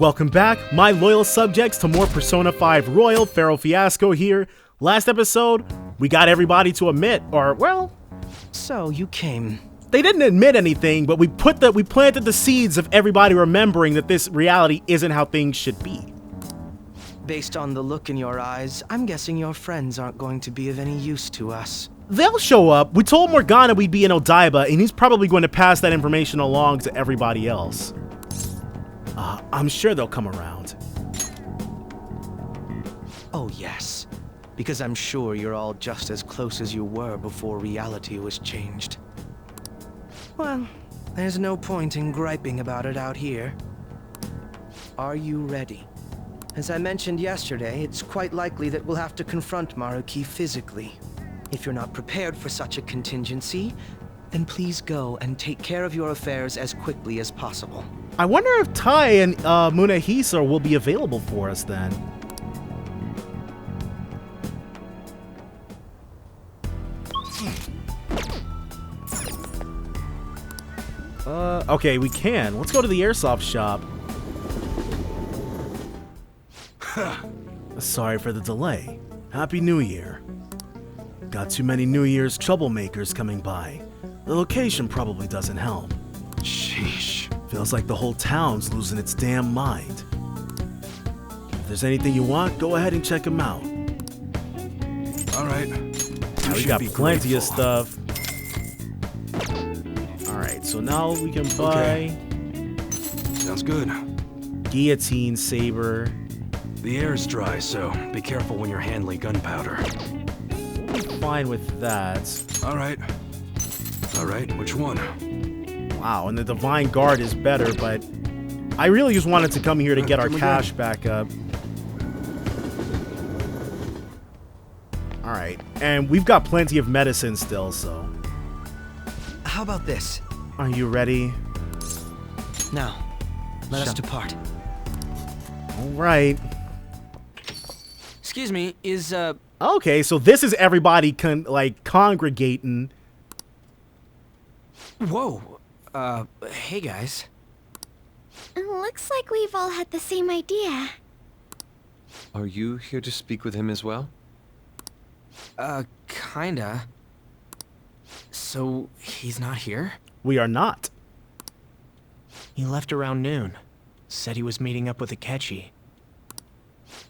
welcome back, my loyal subjects, to more Persona 5 Royal. Pharaoh Fiasco here. Last episode, we got everybody to admit, or, well... So, you came... They didn't admit anything, but we planted the seeds of everybody remembering that this reality isn't how things should be. Based on the look in your eyes, I'm guessing your friends aren't going to be of any use to us. They'll show up. We told Morgana we'd be in Odaiba, and he's probably going to pass that information along to everybody else. I'm sure they'll come around. Oh yes, because I'm sure you're all just as close as you were before reality was changed. Well, there's no point in griping about it out here. Are you ready? As I mentioned yesterday, it's quite likely that we'll have to confront Maruki physically. If you're not prepared for such a contingency, then please go and take care of your affairs as quickly as possible. I wonder if Tai and Munehisa will be available for us then. Okay, we can. Let's go to the airsoft shop. Sorry for the delay. Happy New Year. Got too many New Year's troublemakers coming by. The location probably doesn't help. Sheesh. Feels like the whole town's losing its damn mind. If there's anything you want, go ahead and check them out. All right. We got plenty of stuff. Alright, so now we can buy... Okay. Sounds good. Guillotine saber. The air's dry, so be careful when you're handling gunpowder. Fine with that. All right. All right, which one? Wow, and the Divine Guard is better, but I really just wanted to come here to get our cash back up. Alright, and we've got plenty of medicine still, so... How about this? Are you ready? Now, let us depart. Alright. Excuse me, is, Okay, so this is everybody congregating. Whoa. Hey guys. Looks like we've all had the same idea. Are you here to speak with him as well? Kinda. So, he's not here? We are not. He left around noon. Said he was meeting up with Akechi.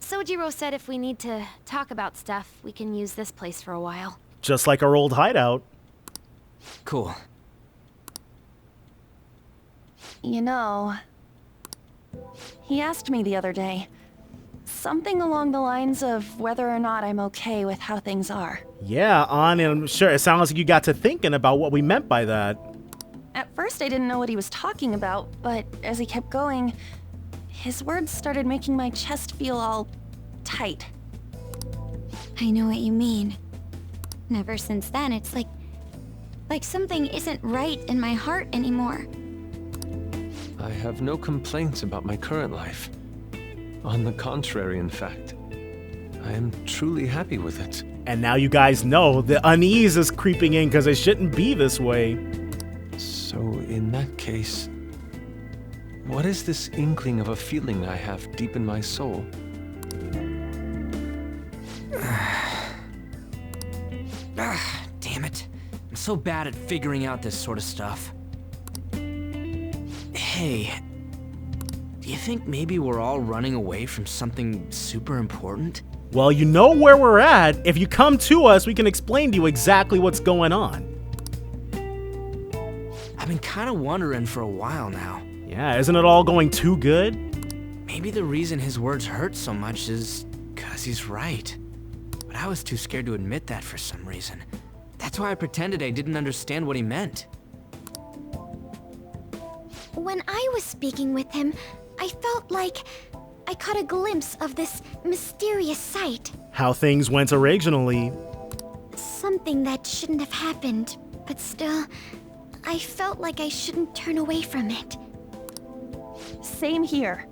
Sojiro said if we need to talk about stuff, we can use this place for a while. Just like our old hideout. Cool. You know, he asked me the other day, something along the lines of whether or not I'm okay with how things are. Yeah, and I'm sure it sounds like you got to thinking about what we meant by that. At first I didn't know what he was talking about, but as he kept going, his words started making my chest feel all tight. I know what you mean. And ever since then, it's like something isn't right in my heart anymore. I have no complaints about my current life. On the contrary, in fact. I am truly happy with it. And now you guys know the unease is creeping in because it shouldn't be this way. So in that case, what is this inkling of a feeling I have deep in my soul? Damn it. I'm so bad at figuring out this sort of stuff. Hey, do you think maybe we're all running away from something super important? Well, you know where we're at. If you come to us, we can explain to you exactly what's going on. I've been kind of wondering for a while now. Yeah, isn't it all going too good? Maybe the reason his words hurt so much is because he's right. But I was too scared to admit that for some reason. That's why I pretended I didn't understand what he meant. When I was speaking with him, I felt like I caught a glimpse of this mysterious sight. How things went originally. Something that shouldn't have happened, but still, I felt like I shouldn't turn away from it. Same here.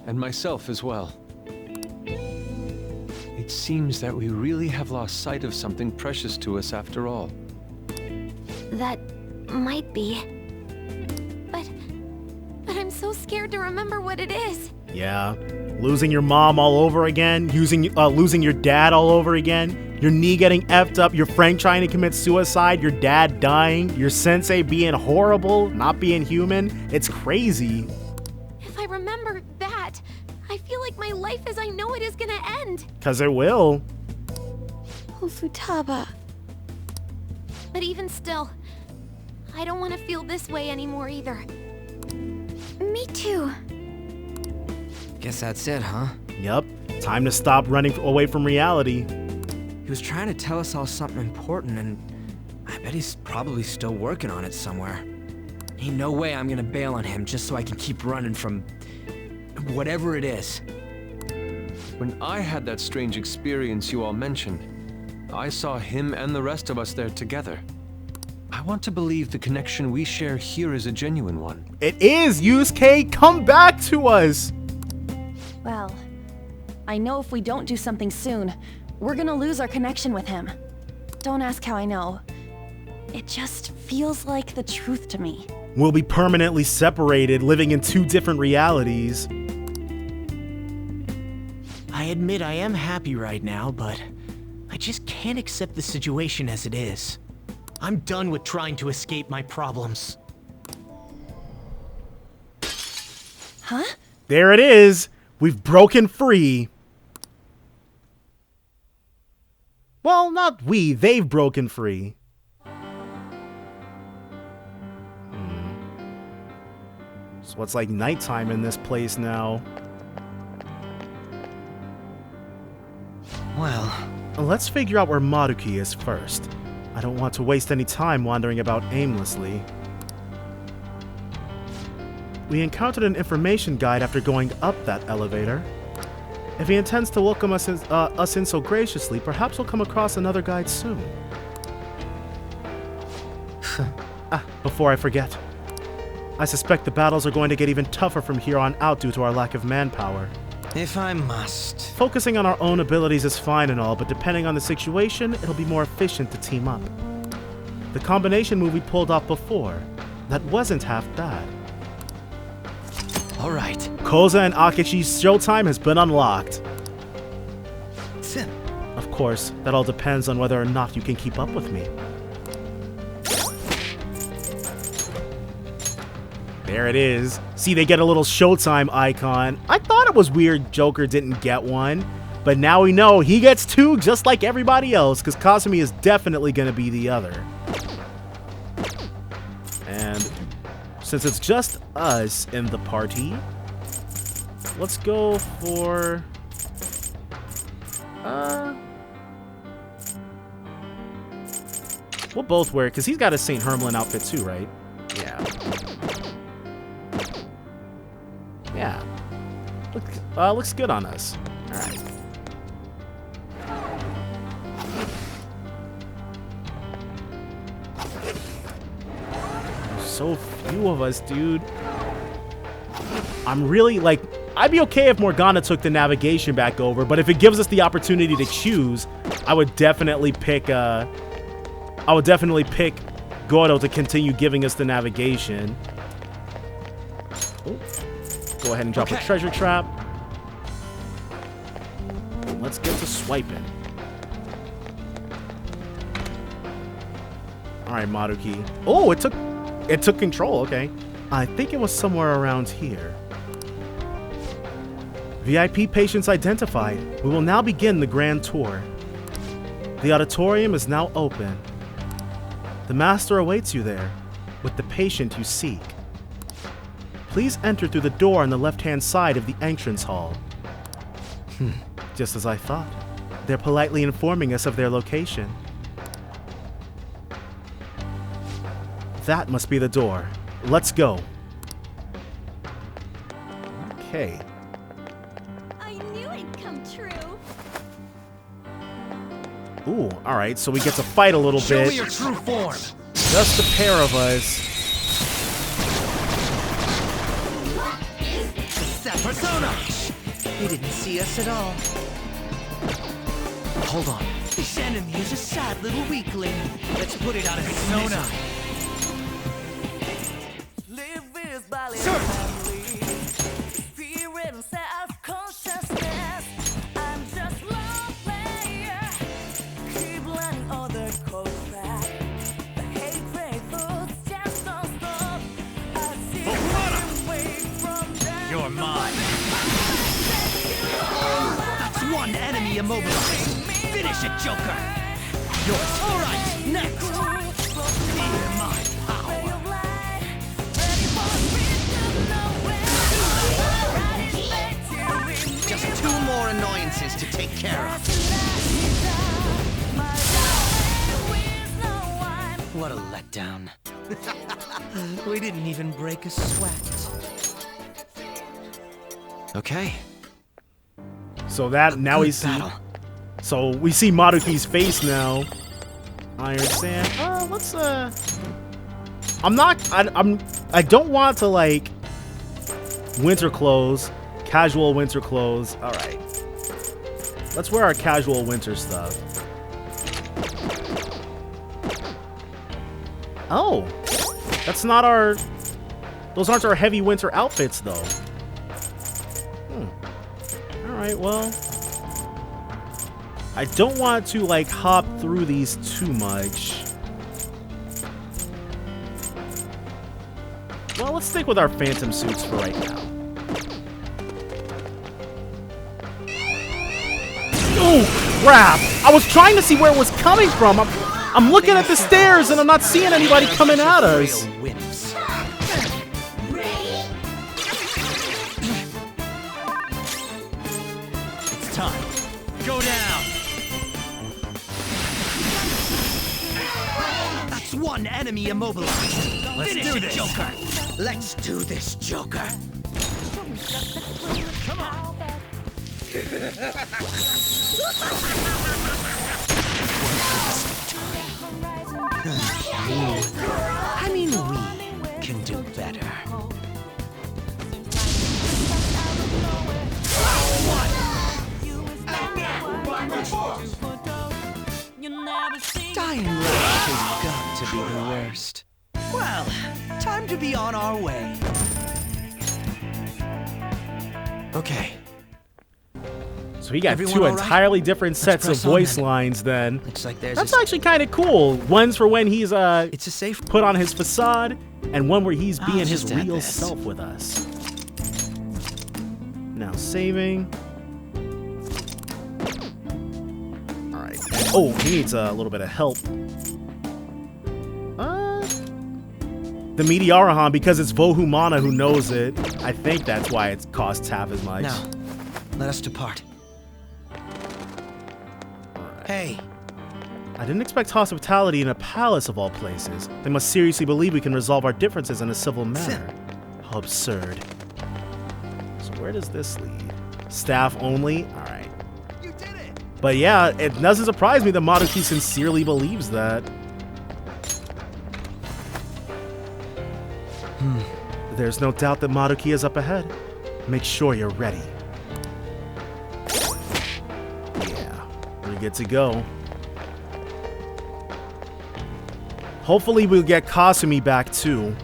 And myself as well. It seems that we really have lost sight of something precious to us after all. That might be. But I'm I'm so scared to remember what it is. Yeah, losing your mom all over again, losing your dad all over again, your knee getting effed up, your friend trying to commit suicide, your dad dying, your sensei being horrible, not being human. It's crazy. If I remember that, I feel like my life as I know it is gonna end. 'Cause it will. Oh, Futaba. But even still, I don't want to feel this way anymore either. Me too. Guess that's it, huh? Yep, time to stop running away from reality. He was trying to tell us all something important, and I bet he's probably still working on it somewhere. Ain't no way I'm gonna bail on him just so I can keep running from whatever it is. When I had that strange experience you all mentioned, I saw him and the rest of us there together. I want to believe the connection we share here is a genuine one. It is, Yusuke, come back to us. Well, I know if we don't do something soon, we're gonna lose our connection with him. Don't ask how I know. It just feels like the truth to me. We'll be permanently separated, living in two different realities. I admit I am happy right now, but I just can't accept the situation as it is. I'm done with trying to escape my problems. Huh? There it is. We've broken free. Well, not we. They've broken free. So it's like nighttime in this place now. Well, Let's figure out where Maruki is first. I don't want to waste any time wandering about aimlessly. We encountered an information guide after going up that elevator. If he intends to welcome us in so graciously, perhaps we'll come across another guide soon. Before I forget. I suspect the battles are going to get even tougher from here on out due to our lack of manpower. if I must. Focusing on our own abilities is fine and all, but depending on the situation, it'll be more efficient to team up. The combination move we pulled off before, that wasn't half bad. All right. Koza and Akechi's showtime has been unlocked. Sim. Of course, that all depends on whether or not you can keep up with me. There it is. See, they get a little showtime icon. I thought it was weird Joker didn't get one, but now we know he gets two just like everybody else, because Kasumi is definitely going to be the other. And since it's just us in the party, let's go for... we'll both wear it, because he's got a St. Hermelin outfit too, right? Yeah. Yeah. Looks good on us. Alright. So few of us, dude. I'm really, like, I'd be okay if Morgana took the navigation back over, but if it gives us the opportunity to choose, I would definitely pick, Goro to continue giving us the navigation. Oh. Go ahead and drop a treasure trap. Let's get to swiping. Alright, Maruki. Oh, it took control, okay. I think it was somewhere around here. VIP patients identified. We will now begin the grand tour. The auditorium is now open. The master awaits you there, with the patient you seek. Please enter through the door on the left-hand side of the entrance hall. Just as I thought. They're politely informing us of their location. That must be the door. Let's go. Okay. I knew it'd come true. Ooh, alright, so we get to fight a little Show bit. me your true form. Just a pair of us. That persona. They didn't see us at all. Hold on. This enemy is a sad little weakling. Let's put it out of its persona. Sir, You're mine. That's one enemy immobilized. Finish it, Joker. Yours. All right, next. Fear my power. Just 2 more annoyances to take care of. What a letdown. We didn't even break a sweat. Okay. So that now we see. Battle. So we see Maruki's face now. Iron Sand. Let's I don't want to like winter clothes, casual winter clothes. All right. Let's wear our casual winter stuff. Oh, that's not our. Those aren't our heavy winter outfits, though. All right, well, I don't want to like hop through these too much. Well, let's stick with our phantom suits for right now. Oh, crap! I was trying to see where it was coming from. I'm looking at the stairs and I'm not seeing anybody coming at us. It's time. Go down. That's one enemy immobilized. Let's do this, Joker. Let's do this, Joker. Come on. I mean, we can do better. Dying light has got to be the worst. Well, time to be on our way. Okay. So we got Everyone two all right? entirely different sets of press on voice then. lines then. Looks like there's That's actually kind of cool. One's for when he's It's a safe. put on his facade, and one where he's being his just add real this. self with us. Now saving. Alright. Oh, he needs a little bit of help. The Meteorohan, because it's Vohumana who knows it. I think that's why it costs half as much. Now, let us depart. Hey, I didn't expect hospitality in a palace of all places. They must seriously believe we can resolve our differences in a civil manner. How absurd. So where does this lead? Staff only? Alright. you did it. But yeah, it doesn't surprise me that Maruki sincerely believes that. There's no doubt that Maruki is up ahead. Make sure you're ready. Yeah, we're good to go. Hopefully we'll get Kasumi back too.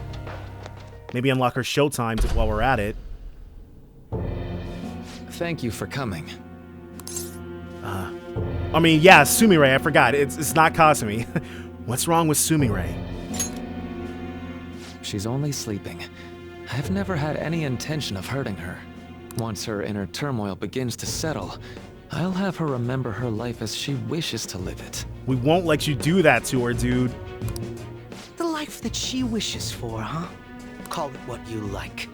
Maybe unlock her showtime while we're at it. Thank you for coming. I mean, yeah, Sumire, I forgot. It's not Kasumi. What's wrong with Sumire? She's only sleeping. I've never had any intention of hurting her. Once her inner turmoil begins to settle, I'll have her remember her life as she wishes to live it. We won't let you do that to her, dude. The life that she wishes for, huh? Call it what you like.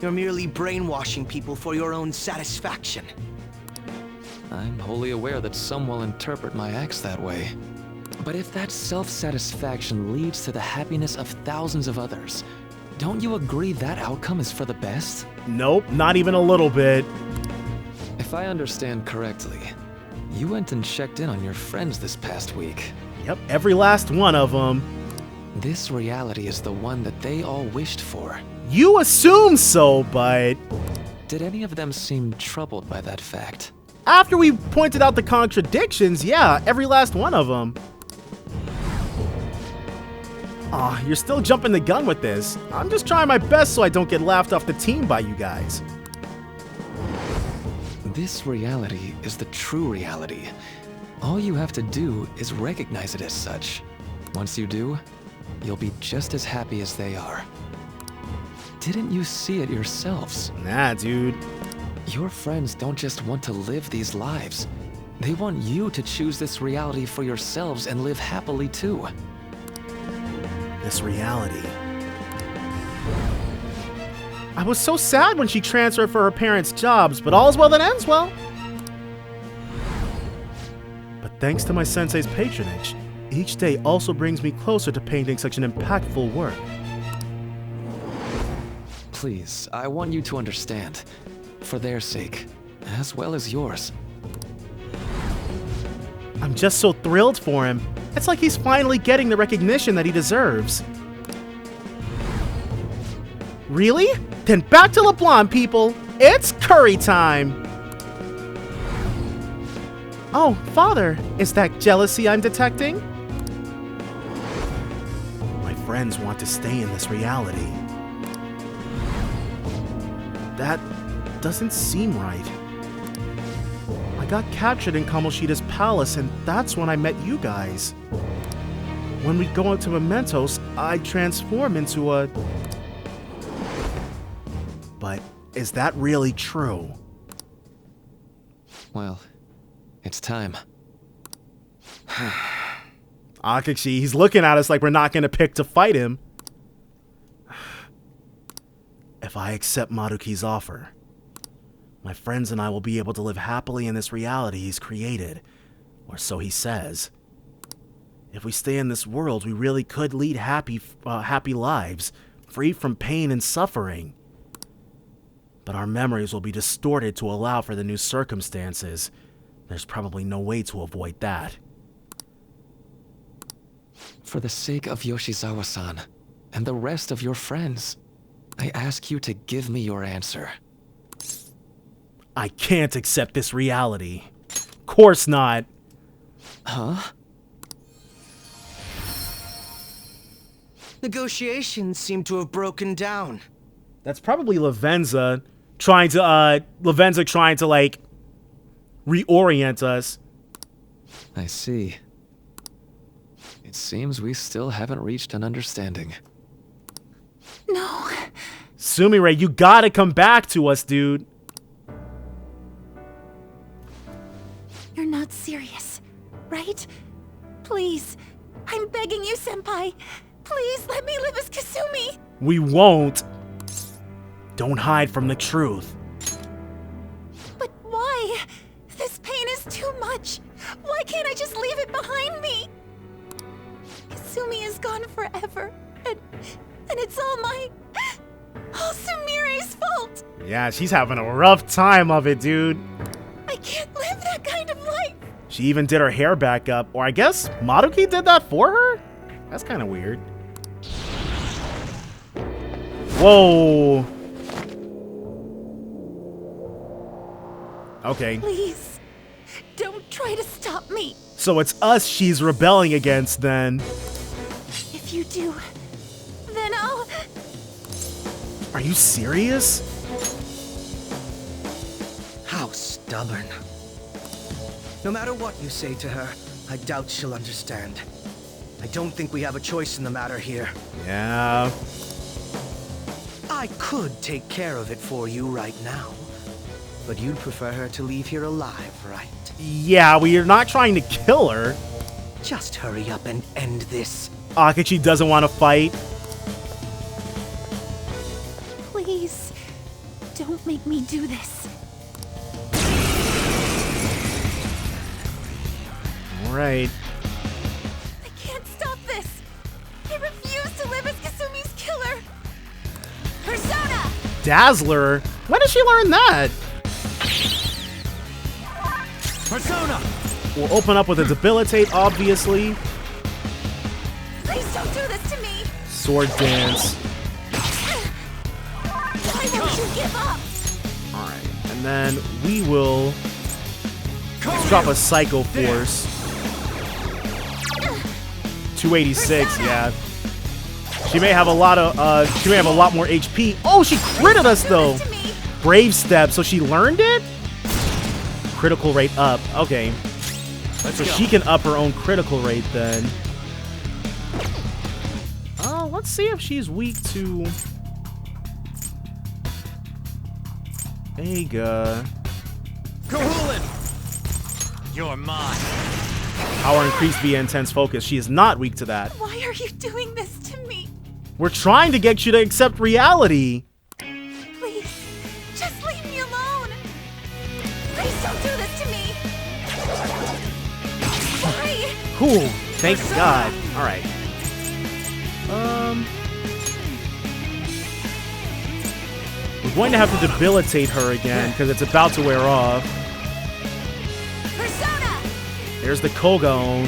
You're merely brainwashing people for your own satisfaction. I'm wholly aware that some will interpret my acts that way. But if that self-satisfaction leads to the happiness of thousands of others, don't you agree that outcome is for the best? Nope, not even a little bit. If I understand correctly, you went and checked in on your friends this past week. Yep, every last one of them. This reality is the one that they all wished for. You assume so, but Did any of them seem troubled by that fact? after we pointed out the contradictions, yeah, every last one of them. Aw, you're still jumping the gun with this. I'm just trying my best so I don't get laughed off the team by you guys. This reality is the true reality. All you have to do is recognize it as such. Once you do, you'll be just as happy as they are. didn't you see it yourselves? Nah, dude. Your friends don't just want to live these lives. They want you to choose this reality for yourselves and live happily too. This reality. I was so sad when she transferred for her parents' jobs, but all's well that ends well. But thanks to my sensei's patronage, each day also brings me closer to painting such an impactful work. Please, I want you to understand. For their sake, as well as yours. I'm just so thrilled for him. It's like he's finally getting the recognition that he deserves. Really? Then back to LeBlanc, people! It's curry time! Oh, Father, is that jealousy I'm detecting? My friends want to stay in this reality. That doesn't seem right. I got captured in Kamoshida's palace, and that's when I met you guys. When we'd go into Mementos, I'd transform into a... But is that really true? Well, it's time. Akashi, he's looking at us like we're not gonna pick to fight him. If I accept Maruki's offer, my friends and I will be able to live happily in this reality he's created, or so he says. If we stay in this world, we really could lead happy lives, free from pain and suffering. But our memories will be distorted to allow for the new circumstances. There's probably no way to avoid that. For the sake of Yoshizawa-san, and the rest of your friends, I ask you to give me your answer. I can't accept this reality. Course not. Huh? Negotiations seem to have broken down. That's probably Lavenza trying to like reorient us. I see. It seems we still haven't reached an understanding. No. Sumire, you gotta come back to us, dude. You're not serious, right? Please. I'm begging you, Senpai. Please let me live as Kasumi. We won't. Don't hide from the truth. But why? This pain is too much. Why can't I just leave it behind me? Kasumi is gone forever, and it's all Sumire's fault. Yeah, she's having a rough time of it, dude. I can't live that kind of life. She even did her hair back up, or I guess Maruki did that for her? That's kind of weird. Whoa. Okay. Please, don't try to stop me. So it's us she's rebelling against then. If you do, then I'll... Are you serious? How stubborn. No matter what you say to her, I doubt she'll understand. I don't think we have a choice in the matter here. Yeah. I could take care of it for you right now. But you'd prefer her to leave here alive, right? Yeah, we are not trying to kill her. Just hurry up and end this. Akachi doesn't want to fight. Please, don't make me do this. Alright. I can't stop this. I refuse to live as Kasumi's killer. Persona! Dazzler? When did she learn that? Persona! We'll open up with a debilitate, obviously. Please don't do this to me. Sword dance. Why won't you give up? Alright, and then we will let's drop a Psycho Force. 286, yeah. She may have a lot more HP. Oh, she critted us though. Brave Step, so she learned it? Critical rate up. Okay. So she can up her own critical rate then. Oh, let's see if she's weak to... Eiga. Kahulin! You're mine. Power increased via intense focus. She is not weak to that. Why are you doing this to me? We're trying to get you to accept reality. Please, just leave me alone. Please don't do this to me. Why? Cool. Thank God. All right. We're going to have to debilitate her again because it's about to wear off. Persona! There's the Kogaon.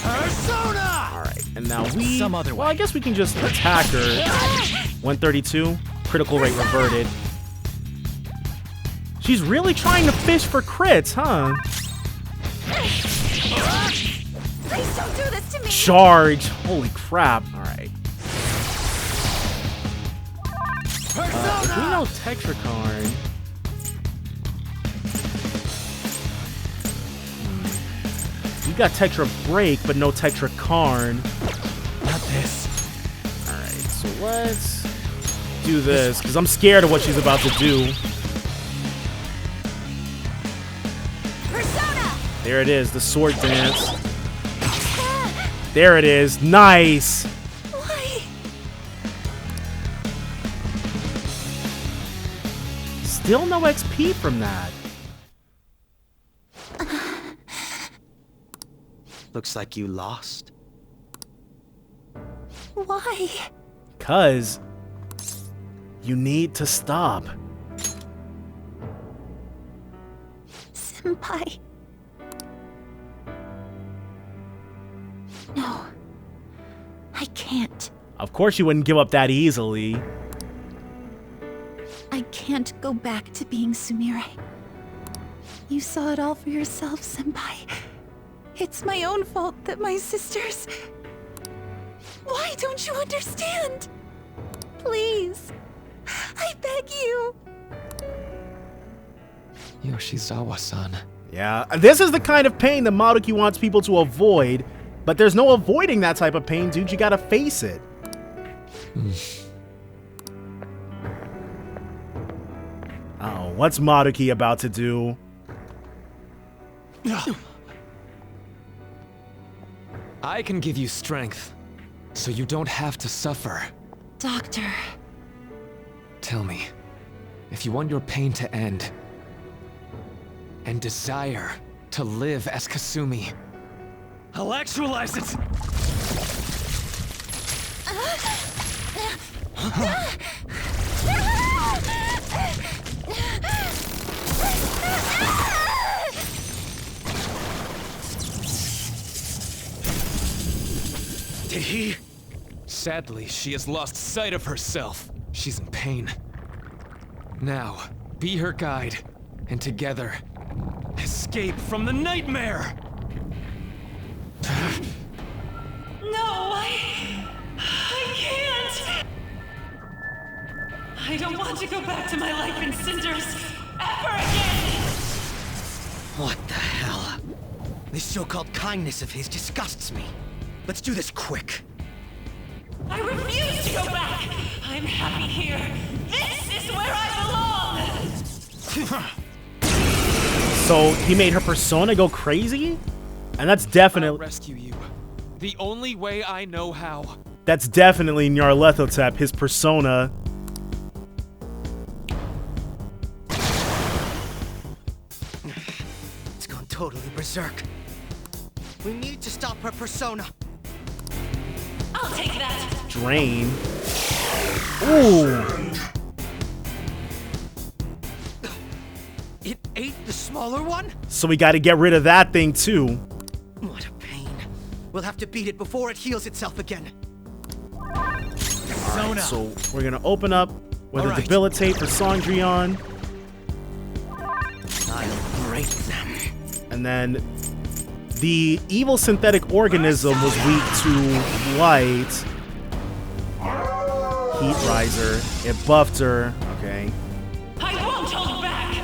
Persona! All right, and now we. Some other Well, way. I guess we can just attack her. 132. Critical rate reverted. She's really trying to fish for crits, huh? Please don't do this to me. Charge. Holy crap. All right. If we know Tetracard. We got Tetra Break, but no Tetracarn. Not this. Alright, so let's do this, because I'm scared of what she's about to do. Persona! There it is, the sword dance. There it is. Nice. Why? Still no XP from that. Looks like you lost. Why? Cause you need to stop. Senpai. No. I can't. Of course you wouldn't give up that easily. I can't go back to being Sumire. You saw it all for yourself, Senpai. It's my own fault that my sisters... Why don't you understand? Please. I beg you. Yoshizawa-san. Yeah, this is the kind of pain that Maruki wants people to avoid, but there's no avoiding that type of pain, dude. You gotta face it. Oh, what's Maruki about to do? I can give you strength, so you don't have to suffer. Doctor. Tell me, if you want your pain to end, and desire to live as Kasumi, I'll actualize it! Did he? Sadly, she has lost sight of herself. She's in pain. Now, be her guide, and together, escape from the nightmare! No, I can't. I don't want to go back to my life in cinders ever again. What the hell? This so-called kindness of his disgusts me. Let's do this quick. I refuse to go back. I'm happy here. This is where I belong. So he made her persona go crazy? And that's I'll definitely rescue you. The only way I know how. that's definitely Nyarlathotep, his persona. It's gone totally berserk. We need to stop her persona. I'll take that. Drain. Ooh. It ate the smaller one? So we gotta get rid of that thing too. What a pain. We'll have to beat it before it heals itself again. Alright, so we're gonna open up with a Alright. debilitate for Cendrillon, I'll break them. and then the evil synthetic organism was weak to light. Heat riser. It buffed her. Okay. I won't hold back.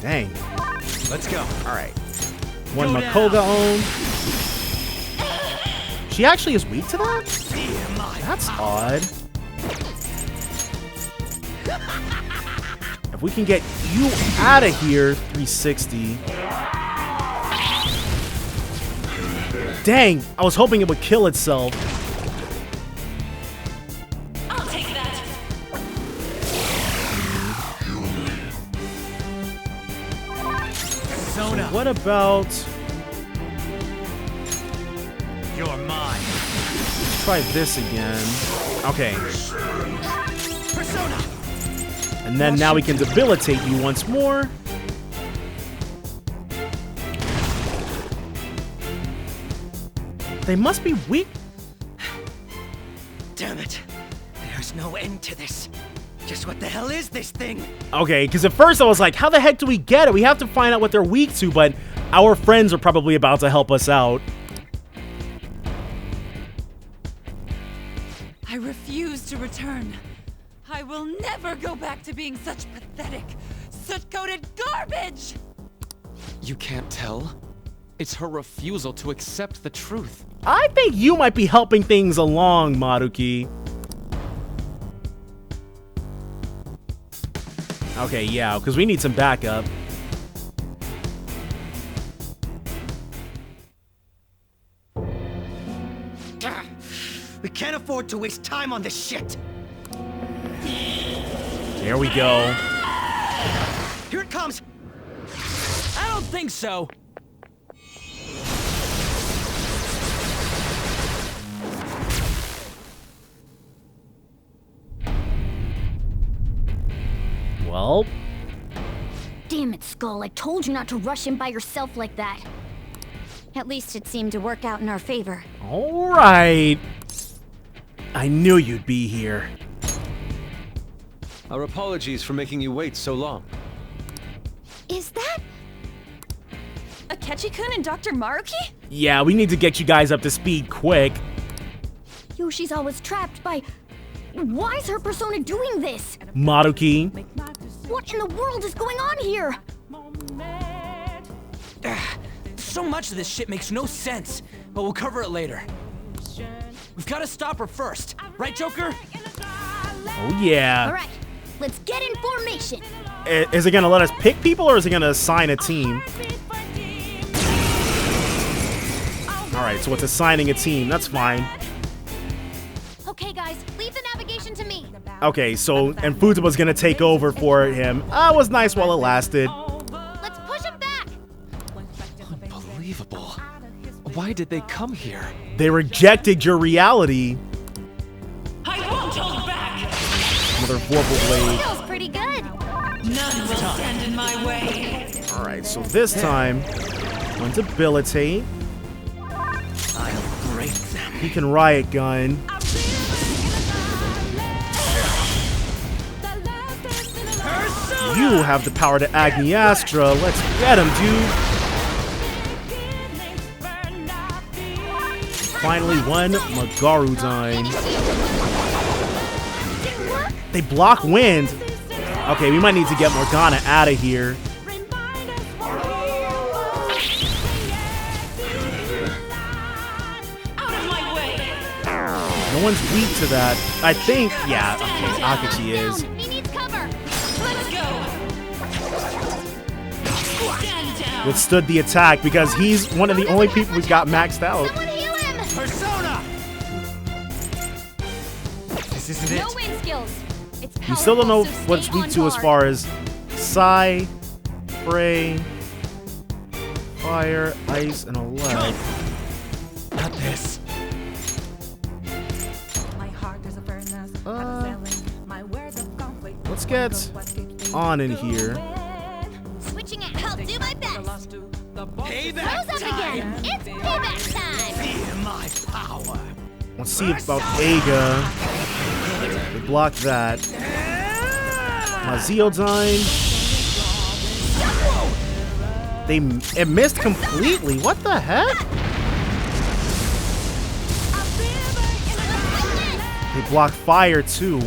Dang. Let's go. Alright. One Go Makoga own. She actually is weak to that? That's odd. we can get you out of here, 360. Dang, I was hoping it would kill itself. I'll take that. Persona, What about... you're mine. Try this again. Okay. Persona. And then now we can debilitate you once more. They must be weak. Damn it. There's no end to this. Just what the hell is this thing? Okay, because at first I was like, how the heck do we get it? We have to find out what they're weak to, but our friends are probably about to help us out. I refuse to return. I will never go back to being such pathetic, soot-coated garbage! You can't tell? It's her refusal to accept the truth. I think you might be helping things along, Maruki. Okay, yeah, because we need some backup. We can't afford to waste time on this shit. There we go. Here it comes. I don't think so. Well, Damn it, Skull. I told you not to rush in by yourself like that. At least it seemed to work out in our favor. all right. I knew you'd be here. Our apologies for making you wait so long. Is that... Akechi-kun and Dr. Maruki? Yeah, we need to get you guys up to speed quick. Yoshi's always trapped by... Why is her persona doing this? Maruki. What in the world is going on here? So much of this shit makes no sense, but we'll cover it later. We've got to stop her first, right, Joker? Oh, yeah. Alright, let's get in formation. Is it going to let us pick people or is it going to assign a team? Alright, so it's assigning a team. That's fine. Okay, guys, leave the navigation to me. Okay, so, and Futaga's going to take over for him. It was nice while it lasted. Let's push him back. Unbelievable. Why did they come here? They rejected your reality. I won't hold back! Another Vorpal Blade. Feels pretty good. None will stand in my way. Alright, so this time, on debilitate. I'll break them. He can riot gun. You have the power to Agni Astra. Let's get him, dude. Finally, one Magarudine. They block wind. Okay, we might need to get Morgana out of here. Out of my way! No one's weak to that. I think, yeah, okay, Akachi is. He needs cover. Let's go! Stand down! Withstood the attack because he's one of the only people we've got maxed out. Someone heal him. Persona. This isn't it. No wind skills. It's You still don't know powerful, so what it's stay weak on to as guard. far as Psy, Spray, Fire, Ice, and Elect. Not this. Let's get on in here. Switching it. I'll do my best. Payback Rose up again. It's payback time. Feel my power. Let's see about Aga. We block that. Maziodine. It missed completely. What the heck? They block fire too.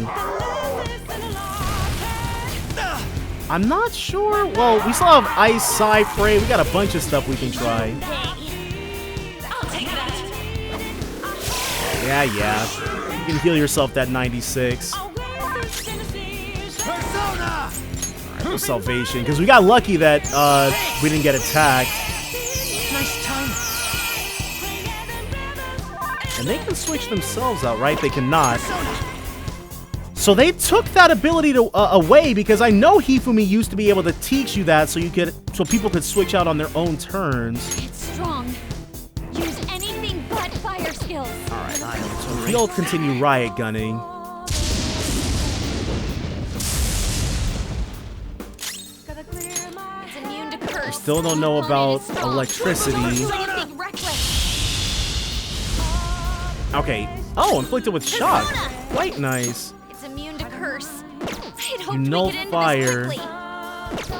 I'm not sure. Well, we still have Ice, Psy, Prey. We got a bunch of stuff we can try. I'll take that! Yeah. You can heal yourself that 96. Persona! Salvation, because we got lucky that we didn't get attacked. Nice time. And they can switch themselves out, right? They cannot. So they took that ability to away, because I know Hifumi used to be able to teach you that so people could switch out on their own turns. It's strong. Use anything but fire skills. He'll continue riot gunning. It's immune to curse. I still don't know about electricity. Use anything reckless. Okay. Oh, inflicted with shock. Quite nice. It's immune to curse. I'd hoped You we know could end fire. this quickly.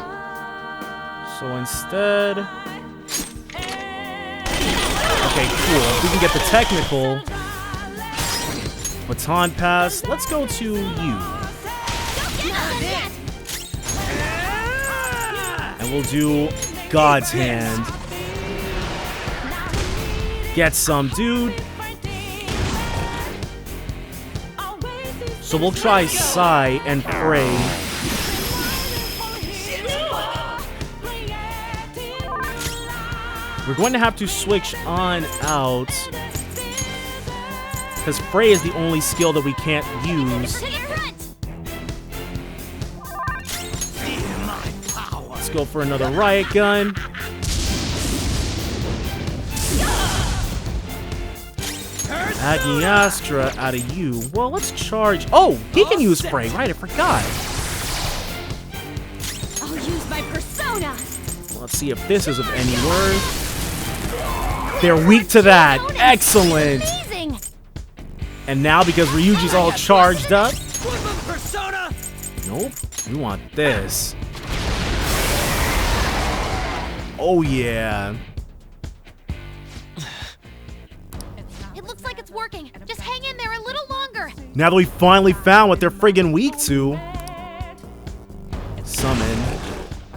So instead... Okay, cool. If we can get the technical... Baton pass. Let's go to you. And we'll do God's hand. Get some, dude. So we'll try Sai and Frey. We're going to have to switch on out. Because Frey is the only skill that we can't use. Let's go for another riot gun. Agniastra out of you. Well, let's charge. Oh, he can use Frey. Right, I forgot. I'll use my persona. Let's see if this is of any worth. They're weak to that. Excellent. Amazing. And now, because Ryuji's all charged up. Persona. Nope. We want this. Oh, yeah. It looks like it's working. Just hang in there a little longer. Now that we finally found what they're friggin' weak to. Summon.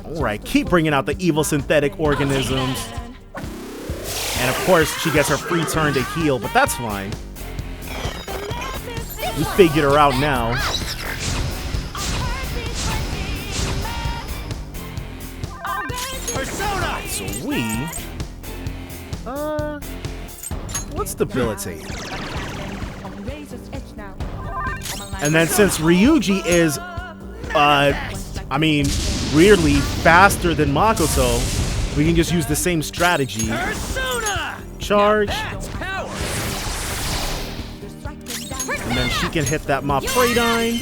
Alright, keep bringing out the evil synthetic organisms. And of course, she gets her free turn to heal, but that's fine. We figured her out now. Persona. So we... let's debilitate. And then since Ryuji is, I mean, weirdly faster than Makoto, we can just use the same strategy. Persona. Charge. That's power. And then she can hit that Mafredine.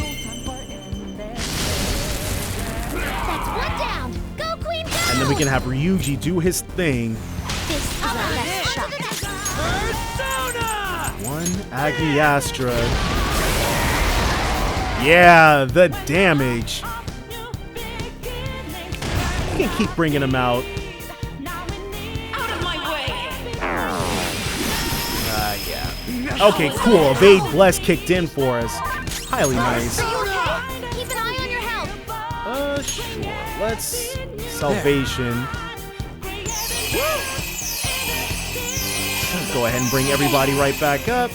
That's one down. Go, Queen, go. And then we can have Ryuji do his thing. This is our best shot. Persona. One Agniastra. Yeah, the damage. We can keep bringing him out. Out of my way! Yeah. Okay, cool. Evade Bless kicked in for us. Highly nice. Are you okay? Keep an eye on your health. Sure. Let's... Salvation. Let's go ahead and bring everybody right back up.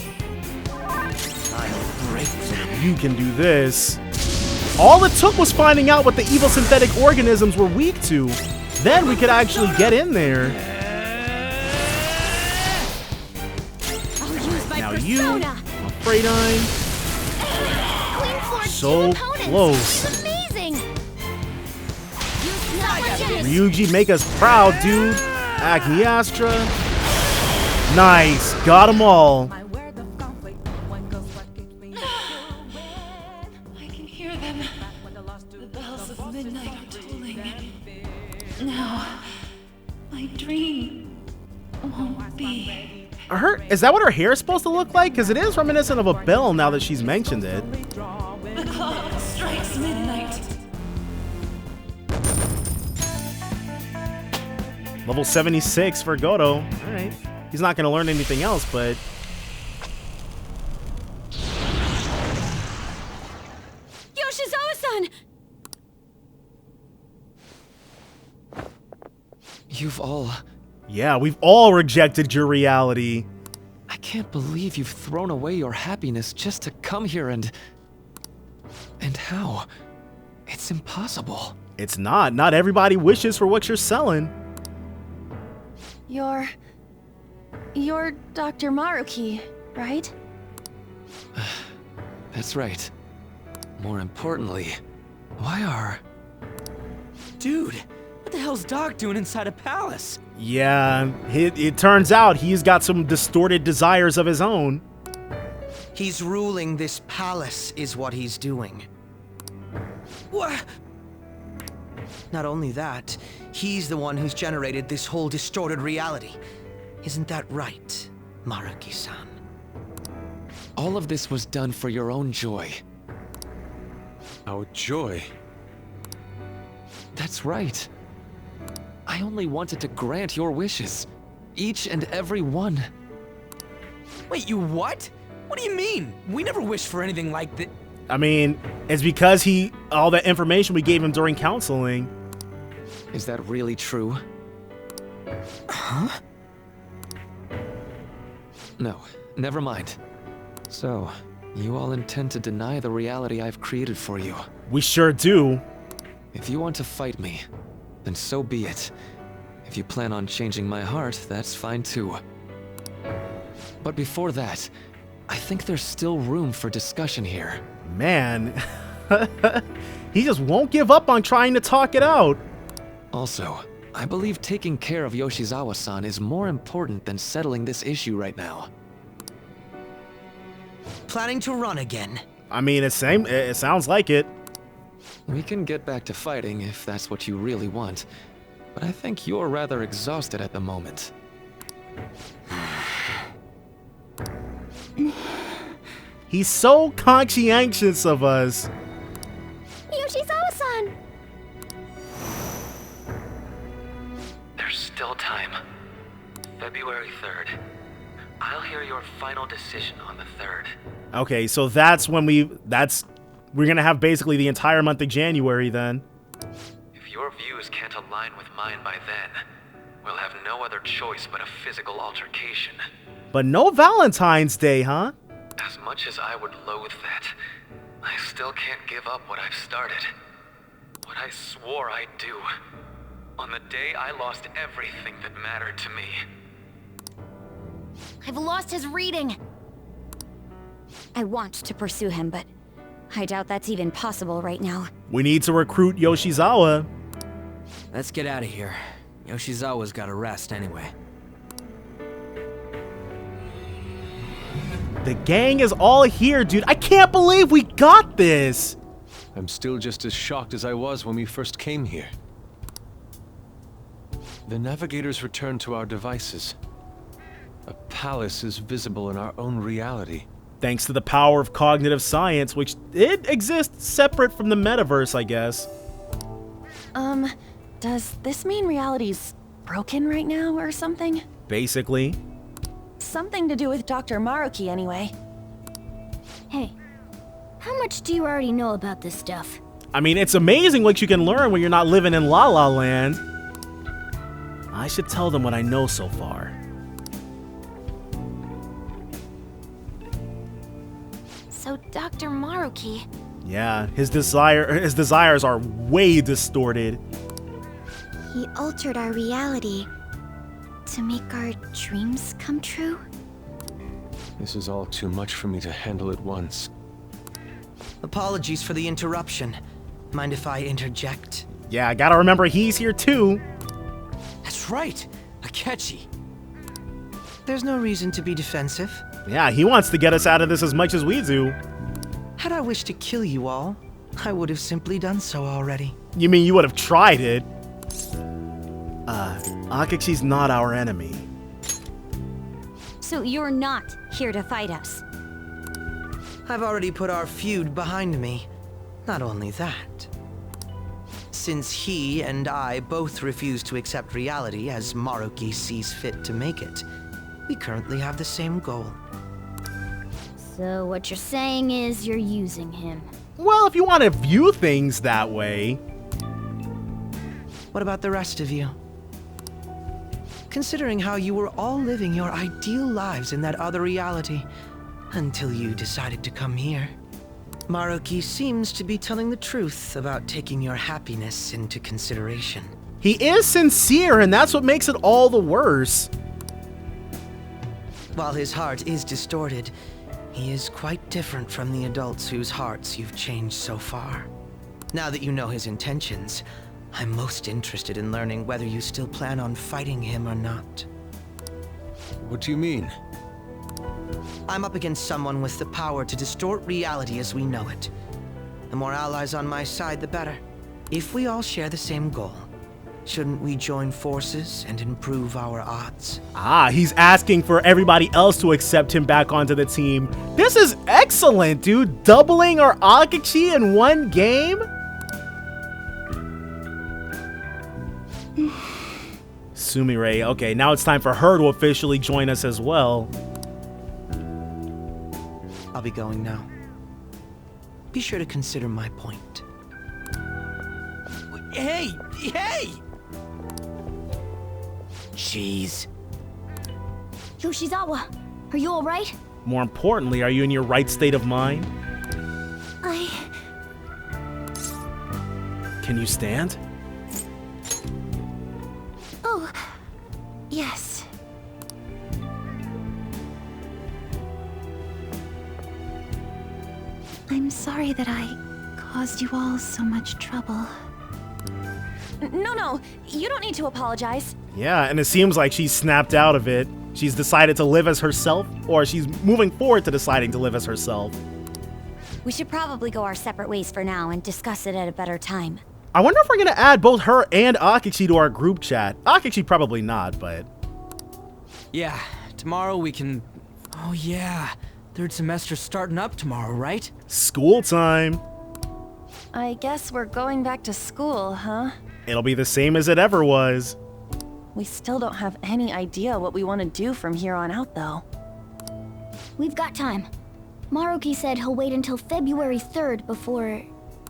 You can do this. All it took was finding out what the evil synthetic organisms were weak to. Then we could actually get in there. I'll use my Now persona. you, Mafredine. Queen floored So two opponents. close. This is amazing. Use knowledge. Ryuji, make us proud, dude. Agniastra. Nice. Got them all. I can hear them. The bells of midnight are tolling. Now, my dream won't be. Is that what her hair is supposed to look like? Because it is reminiscent of a bell now that she's mentioned it. The clock strikes midnight. Level 76 for Goto. Alright. He's not going to learn anything else, but... Yoshizawa-san! You've all... Yeah, we've all rejected your reality. I can't believe you've thrown away your happiness just to come here and... And how? It's impossible. It's not. Not everybody wishes for what you're selling. You're Dr. Maruki, right? That's right. More importantly, why are... Dude, what the hell's Doc doing inside a palace? Yeah, it turns out he's got some distorted desires of his own. He's ruling this palace is what he's doing. What? Not only that, he's the one who's generated this whole distorted reality. Isn't that right, Maruki-san? All of this was done for your own joy. Our joy? That's right. I only wanted to grant your wishes. Each and every one. Wait, you what? What do you mean? We never wished for anything like that. I mean, it's because all the information we gave him during counseling. Is that really true? Huh? No, never mind. So, you all intend to deny the reality I've created for you. We sure do. If you want to fight me, then so be it. If you plan on changing my heart, that's fine too. But before that, I think there's still room for discussion here. Man, he just won't give up on trying to talk it out. Also, I believe taking care of Yoshizawa-san is more important than settling this issue right now. Planning to run again? I mean, it sounds like it. We can get back to fighting if that's what you really want, but I think you're rather exhausted at the moment. He's so conscientious of us. Yoshizawa-san! There's still time. February 3rd. I'll hear your final decision on the 3rd. Okay, so that's when we're gonna have basically the entire month of January then. If your views can't align with mine by then, we'll have no other choice but a physical altercation. But no Valentine's Day, huh? As much as I would loathe that, I still can't give up what I've started. What I swore I'd do. On the day I lost everything that mattered to me. I've lost his reading. I want to pursue him, but I doubt that's even possible right now. We need to recruit Yoshizawa. Let's get out of here. Yoshizawa's gotta rest anyway. The gang is all here, dude. I can't believe we got this. I'm still just as shocked as I was when we first came here. The navigators returned to our devices. A palace is visible in our own reality. Thanks to the power of cognitive science, which it exists separate from the metaverse, I guess. Does this mean reality's broken right now or something? Basically. Something to do with Dr. Maruki, anyway. Hey, how much do you already know about this stuff? I mean, it's amazing what you can learn when you're not living in La La Land. I should tell them what I know so far. So Dr. Maruki... Yeah, his desires are way distorted. He altered our reality to make our dreams come true? This is all too much for me to handle at once. Apologies for the interruption. Mind if I interject? Yeah, I gotta remember he's here too. That's right, Akechi. There's no reason to be defensive. Yeah, he wants to get us out of this as much as we do. Had I wished to kill you all, I would have simply done so already. You mean you would have tried it? Akechi's not our enemy. So you're not here to fight us? I've already put our feud behind me. Not only that. Since he and I both refuse to accept reality as Maruki sees fit to make it, we currently have the same goal. So what you're saying is you're using him? Well, if you want to view things that way. What about the rest of you? Considering how you were all living your ideal lives in that other reality, until you decided to come here. Maruki seems to be telling the truth about taking your happiness into consideration. He is sincere, and that's what makes it all the worse. While his heart is distorted, he is quite different from the adults whose hearts you've changed so far. Now that you know his intentions, I'm most interested in learning whether you still plan on fighting him or not. What do you mean? I'm up against someone with the power to distort reality as we know it. The more allies on my side, the better. If we all share the same goal, shouldn't we join forces and improve our odds? Ah, he's asking for everybody else to accept him back onto the team. This is excellent, dude. Doubling our Akachi in one game? Sumire, okay, now it's time for her to officially join us as well. I'll be going now. Be sure to consider my point. Hey! Hey! Jeez. Yoshizawa, are you alright? More importantly, are you in your right state of mind? Can you stand? Oh, yes. I'm sorry that I caused you all so much trouble. No, you don't need to apologize. Yeah, and it seems like she's snapped out of it. She's decided to live as herself, or she's moving forward to deciding to live as herself. We should probably go our separate ways for now and discuss it at a better time. I wonder if we're gonna add both her and Akachi to our group chat. Akachi probably not, but... Yeah, tomorrow we can... Oh yeah, third semester's starting up tomorrow, right? School time. I guess we're going back to school, huh? It'll be the same as it ever was. We still don't have any idea what we want to do from here on out, though. We've got time. Maruki said he'll wait until February 3rd before...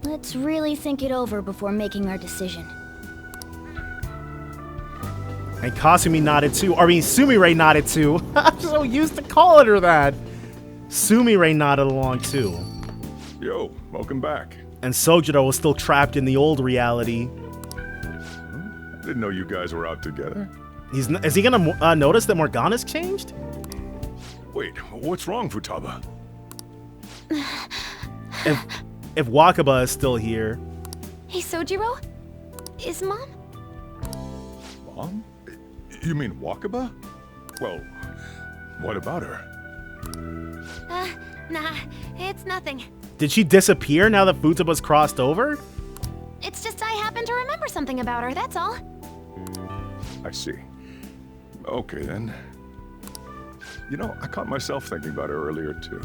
Let's really think it over before making our decision. And Kasumi nodded too. I mean, Sumire nodded too. I'm so used to calling her that. Sumire nodded along too. Yo, welcome back. And Sojiro was still trapped in the old reality. I didn't know you guys were out together. Is he gonna notice that Morgana's changed? Wait, what's wrong, Futaba? If Wakaba is still here. Hey, Sojiro? Is Mom? Mom? You mean Wakaba? Well, what about her? Nah, it's nothing. Did she disappear now that Futaba's crossed over? It's just I happen to remember something about her, that's all. I see. Okay, then. You know, I caught myself thinking about her earlier, too.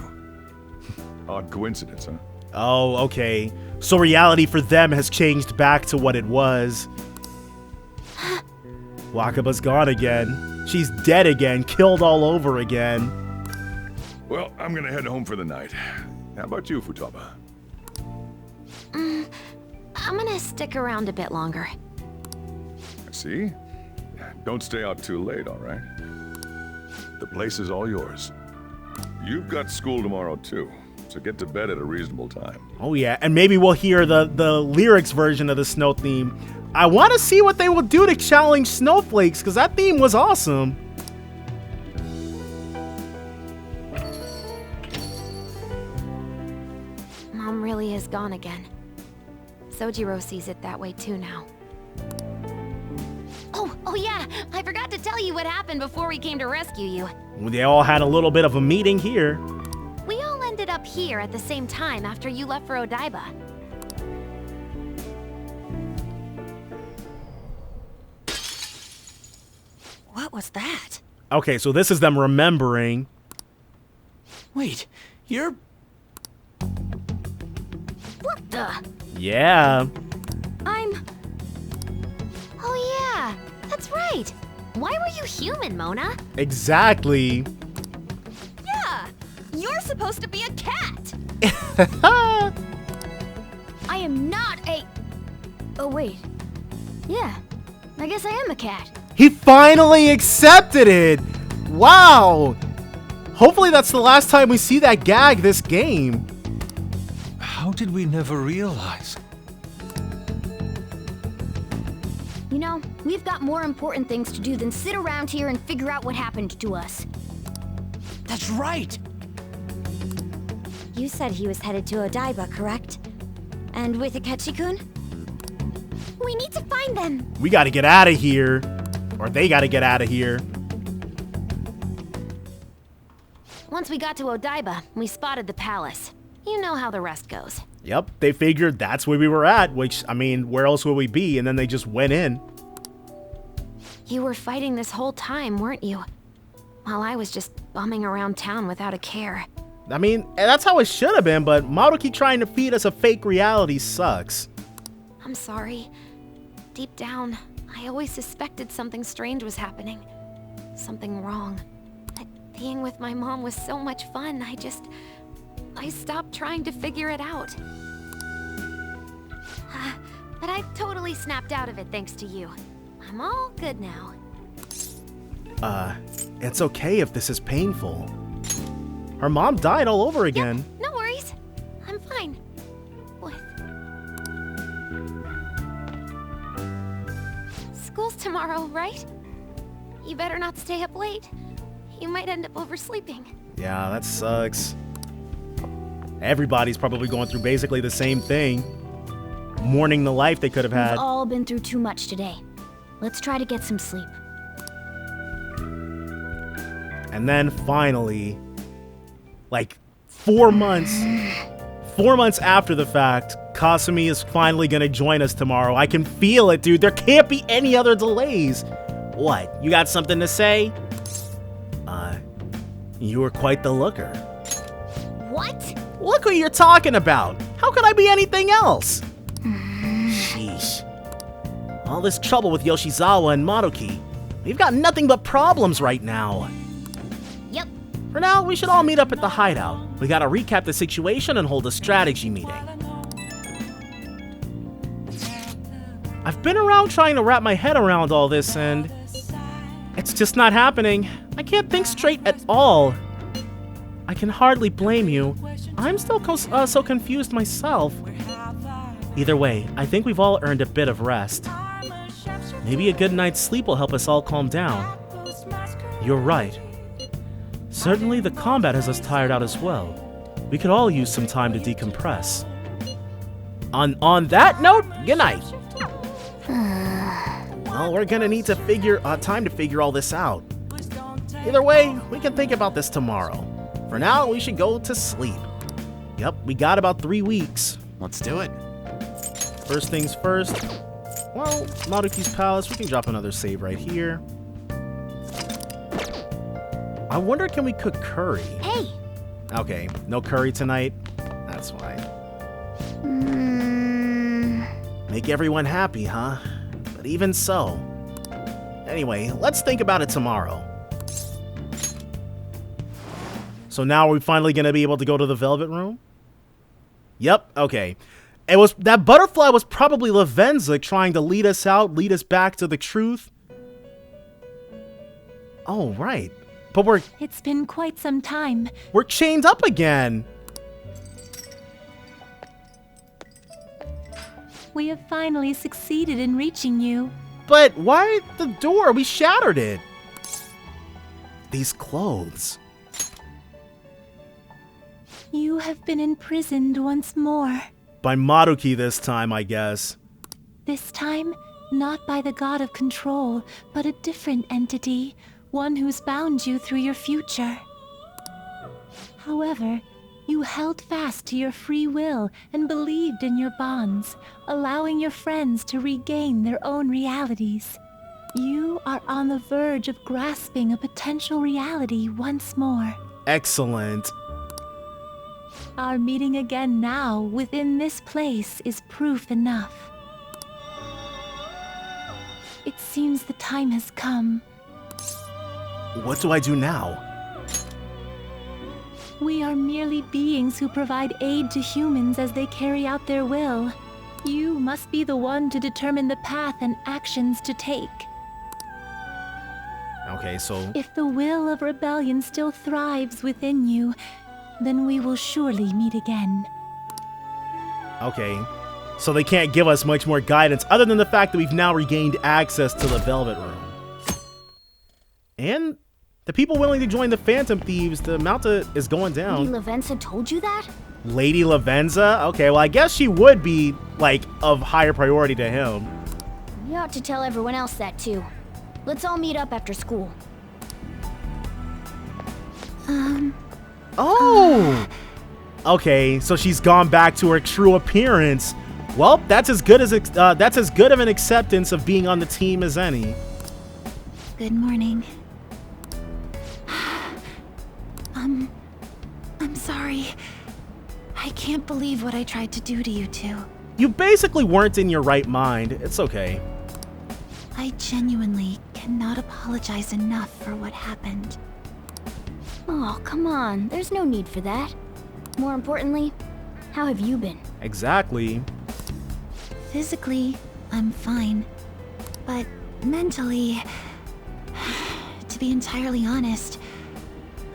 Odd coincidence, huh? Oh, okay. So reality for them has changed back to what it was. Wakaba's gone again. She's dead again, killed all over again. Well, I'm gonna head home for the night. How about you, Futaba? I'm gonna stick around a bit longer. See? Don't stay out too late, all right? The place is all yours. You've got school tomorrow, too, so get to bed at a reasonable time. Oh yeah, and maybe we'll hear the lyrics version of the Snow theme. I want to see what they will do to challenge Snowflakes, because that theme was awesome. Mom really is gone again. Sojiro sees it that way too now. Oh yeah, I forgot to tell you what happened before we came to rescue you. They all had a little bit of a meeting here. We all ended up here at the same time after you left for Odaiba. What was that? Okay, so this is them remembering. Wait, you're... What the? Yeah. Oh yeah, that's right. Why were you human, Mona? Exactly. Yeah! You're supposed to be a cat! I am not a... Oh wait. Yeah, I guess I am a cat. He finally accepted it! Wow! Hopefully that's the last time we see that gag this game. did we never realize? You know, we've got more important things to do than sit around here and figure out what happened to us. That's right! You said he was headed to Odaiba, correct? And with Akechi-kun? We need to find them! We gotta get out of here. Or they gotta get out of here. Once we got to Odaiba, we spotted the palace. You know how the rest goes. Yep, they figured that's where we were at, which, I mean, where else would we be? And then they just went in. You were fighting this whole time, weren't you? While I was just bumming around town without a care. I mean, that's how it should have been, but Maruki trying to feed us a fake reality sucks. I'm sorry. Deep down, I always suspected something strange was happening. Something wrong. That being with my mom was so much fun, I stopped trying to figure it out. But I totally snapped out of it thanks to you. I'm all good now. It's okay if this is painful. Her mom died all over again. No worries. I'm fine. What? School's tomorrow, right? You better not stay up late. You might end up oversleeping. Yeah, that sucks. Everybody's probably going through basically the same thing. Mourning the life they could have had. We've all been through too much today. Let's try to get some sleep. And then finally, like 4 months after the fact, Kasumi is finally gonna join us tomorrow. I can feel it, dude. There can't be any other delays. What? You got something to say? You were quite the looker. What? Look who you're talking about. How could I be anything else? Sheesh. All this trouble with Yoshizawa and Maruki. We've got nothing but problems right now. Yep. For now, we should all meet up at the hideout. We gotta recap the situation and hold a strategy meeting. I've been around trying to wrap my head around all this and it's just not happening. I can't think straight at all. I can hardly blame you. I'm still so confused myself. Either way, I think we've all earned a bit of rest. Maybe a good night's sleep will help us all calm down. You're right. Certainly the combat has us tired out as well. We could all use some time to decompress. On that note, good night. Well, we're gonna need to time to figure all this out. Either way, we can think about this tomorrow. For now, we should go to sleep. Yep, we got about 3 weeks. Let's do it. First things first. Well, Maruki's Palace, we can drop another save right here. I wonder, can we cook curry? Hey! Okay, no curry tonight. That's fine. Make everyone happy, huh? But even so. Anyway, let's think about it tomorrow. So now are we finally gonna be able to go to the Velvet Room? Yep, okay. That butterfly was probably Lavenza trying to lead us back to the truth. Oh, right. But It's been quite some time. We're chained up again. We have finally succeeded in reaching you. But why the door? We shattered it. These clothes. You have been imprisoned once more. By Maruki this time, I guess. This time, not by the god of control, but a different entity, one who's bound you through your future. However, you held fast to your free will and believed in your bonds, allowing your friends to regain their own realities. You are on the verge of grasping a potential reality once more. Excellent. Our meeting again now within this place is proof enough. It seems the time has come. What do I do now? We are merely beings who provide aid to humans as they carry out their will. You must be the one to determine the path and actions to take. Okay, so... If the will of rebellion still thrives within you, then we will surely meet again. Okay, so they can't give us much more guidance other than the fact that we've now regained access to the Velvet Room. And the people willing to join the Phantom Thieves, the amount is going down. Lady Lavenza told you that? Lady Lavenza? Okay, well, I guess she would be, like, of higher priority to him. You ought to tell everyone else that, too. Let's all meet up after school. Oh! Okay, so she's gone back to her true appearance. Well, that's as good of an acceptance of being on the team as any. Good morning. I'm sorry. I can't believe what I tried to do to you two. You basically weren't in your right mind. It's okay. I genuinely cannot apologize enough for what happened. Oh, come on. There's no need for that. More importantly, how have you been? Exactly. Physically, I'm fine. But mentally, to be entirely honest,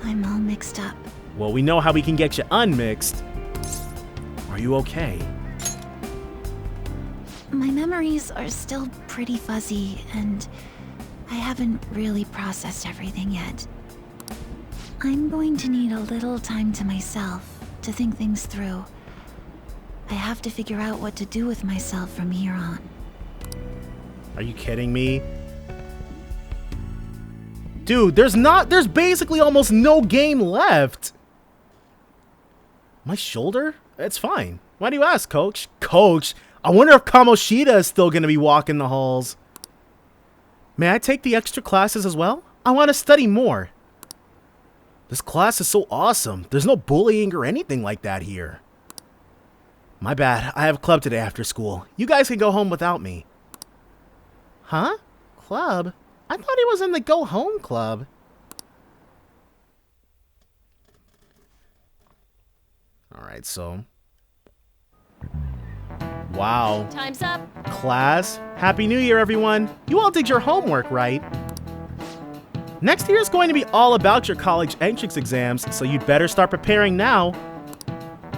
I'm all mixed up. Well, we know how we can get you unmixed. Are you okay? My memories are still pretty fuzzy, and I haven't really processed everything yet. I'm going to need a little time to myself to think things through. I have to figure out what to do with myself from here on. Are you kidding me? Dude, there's basically almost no game left. My shoulder? It's fine. Why do you ask, Coach? Coach, I wonder if Kamoshida is still gonna be walking the halls. May I take the extra classes as well? I want to study more. This class is so awesome. There's no bullying or anything like that here. My bad. I have club today after school. You guys can go home without me. Huh? Club? I thought he was in the go home club. Alright, so. Wow. Time's up. Class. Happy New Year, everyone. You all did your homework, right? Next year is going to be all about your college entrance exams, so you'd better start preparing now.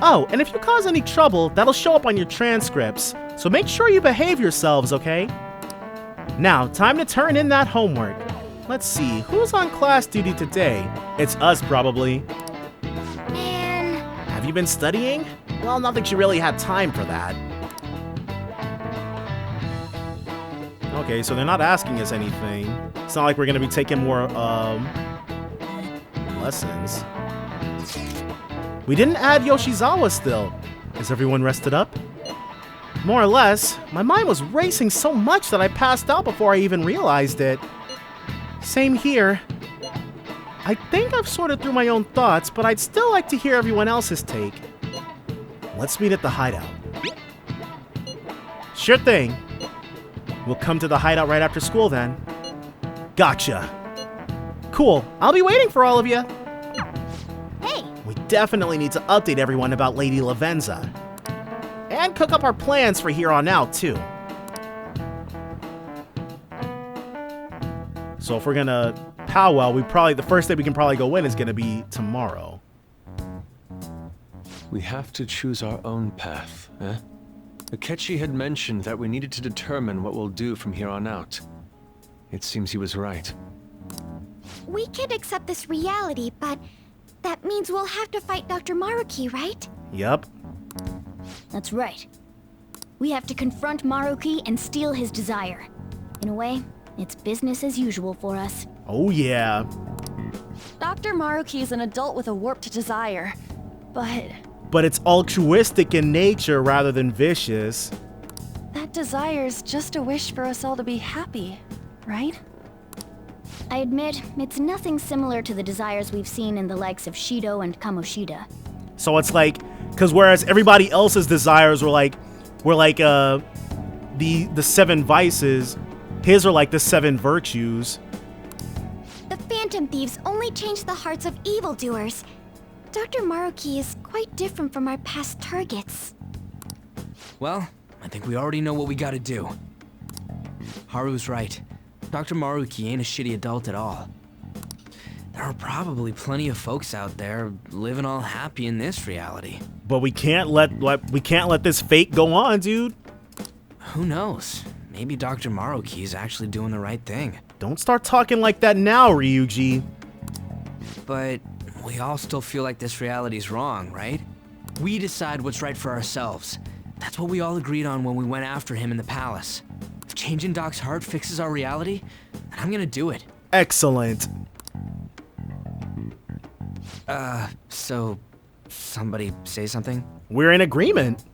Oh, and if you cause any trouble, that'll show up on your transcripts, so make sure you behave yourselves, okay? Now, time to turn in that homework. Let's see, who's on class duty today? It's us, probably. Man. Have you been studying? Well, not that you really had time for that. Okay, so they're not asking us anything. It's not like we're gonna be taking more, lessons. We didn't add Yoshizawa still. Is everyone rested up? More or less. My mind was racing so much that I passed out before I even realized it. Same here. I think I've sorted through my own thoughts, but I'd still like to hear everyone else's take. Let's meet at the hideout. Sure thing. We'll come to the hideout right after school then. Gotcha. Cool. I'll be waiting for all of you. Hey! We definitely need to update everyone about Lady Lavenza. And cook up our plans for here on out, too. So if we're gonna powwow, the first day we can probably go in is gonna be tomorrow. We have to choose our own path, eh? Akechi had mentioned that we needed to determine what we'll do from here on out. It seems he was right. We can accept this reality, but that means we'll have to fight Dr. Maruki, right? Yup. That's right. We have to confront Maruki and steal his desire. In a way, it's business as usual for us. Oh yeah. Dr. Maruki is an adult with a warped desire, but it's altruistic in nature rather than vicious. that desire's just a wish for us all to be happy, right? I admit, it's nothing similar to the desires we've seen in the likes of Shido and Kamoshida. So it's like, because whereas everybody else's desires were like the 7 vices, his are like the 7 virtues. The Phantom Thieves only change the hearts of evildoers. Dr. Maruki is quite different from our past targets. Well, I think we already know what we gotta do. Haru's right. Dr. Maruki ain't a shitty adult at all. There are probably plenty of folks out there living all happy in this reality. But we can't let this fate go on, dude. Who knows? Maybe Dr. Maruki is actually doing the right thing. Don't start talking like that now, Ryuji. But we all still feel like this reality is wrong, right? We decide what's right for ourselves. That's what we all agreed on when we went after him in the palace. If changing Doc's heart fixes our reality, then I'm gonna do it. Excellent. So somebody say something? We're in agreement.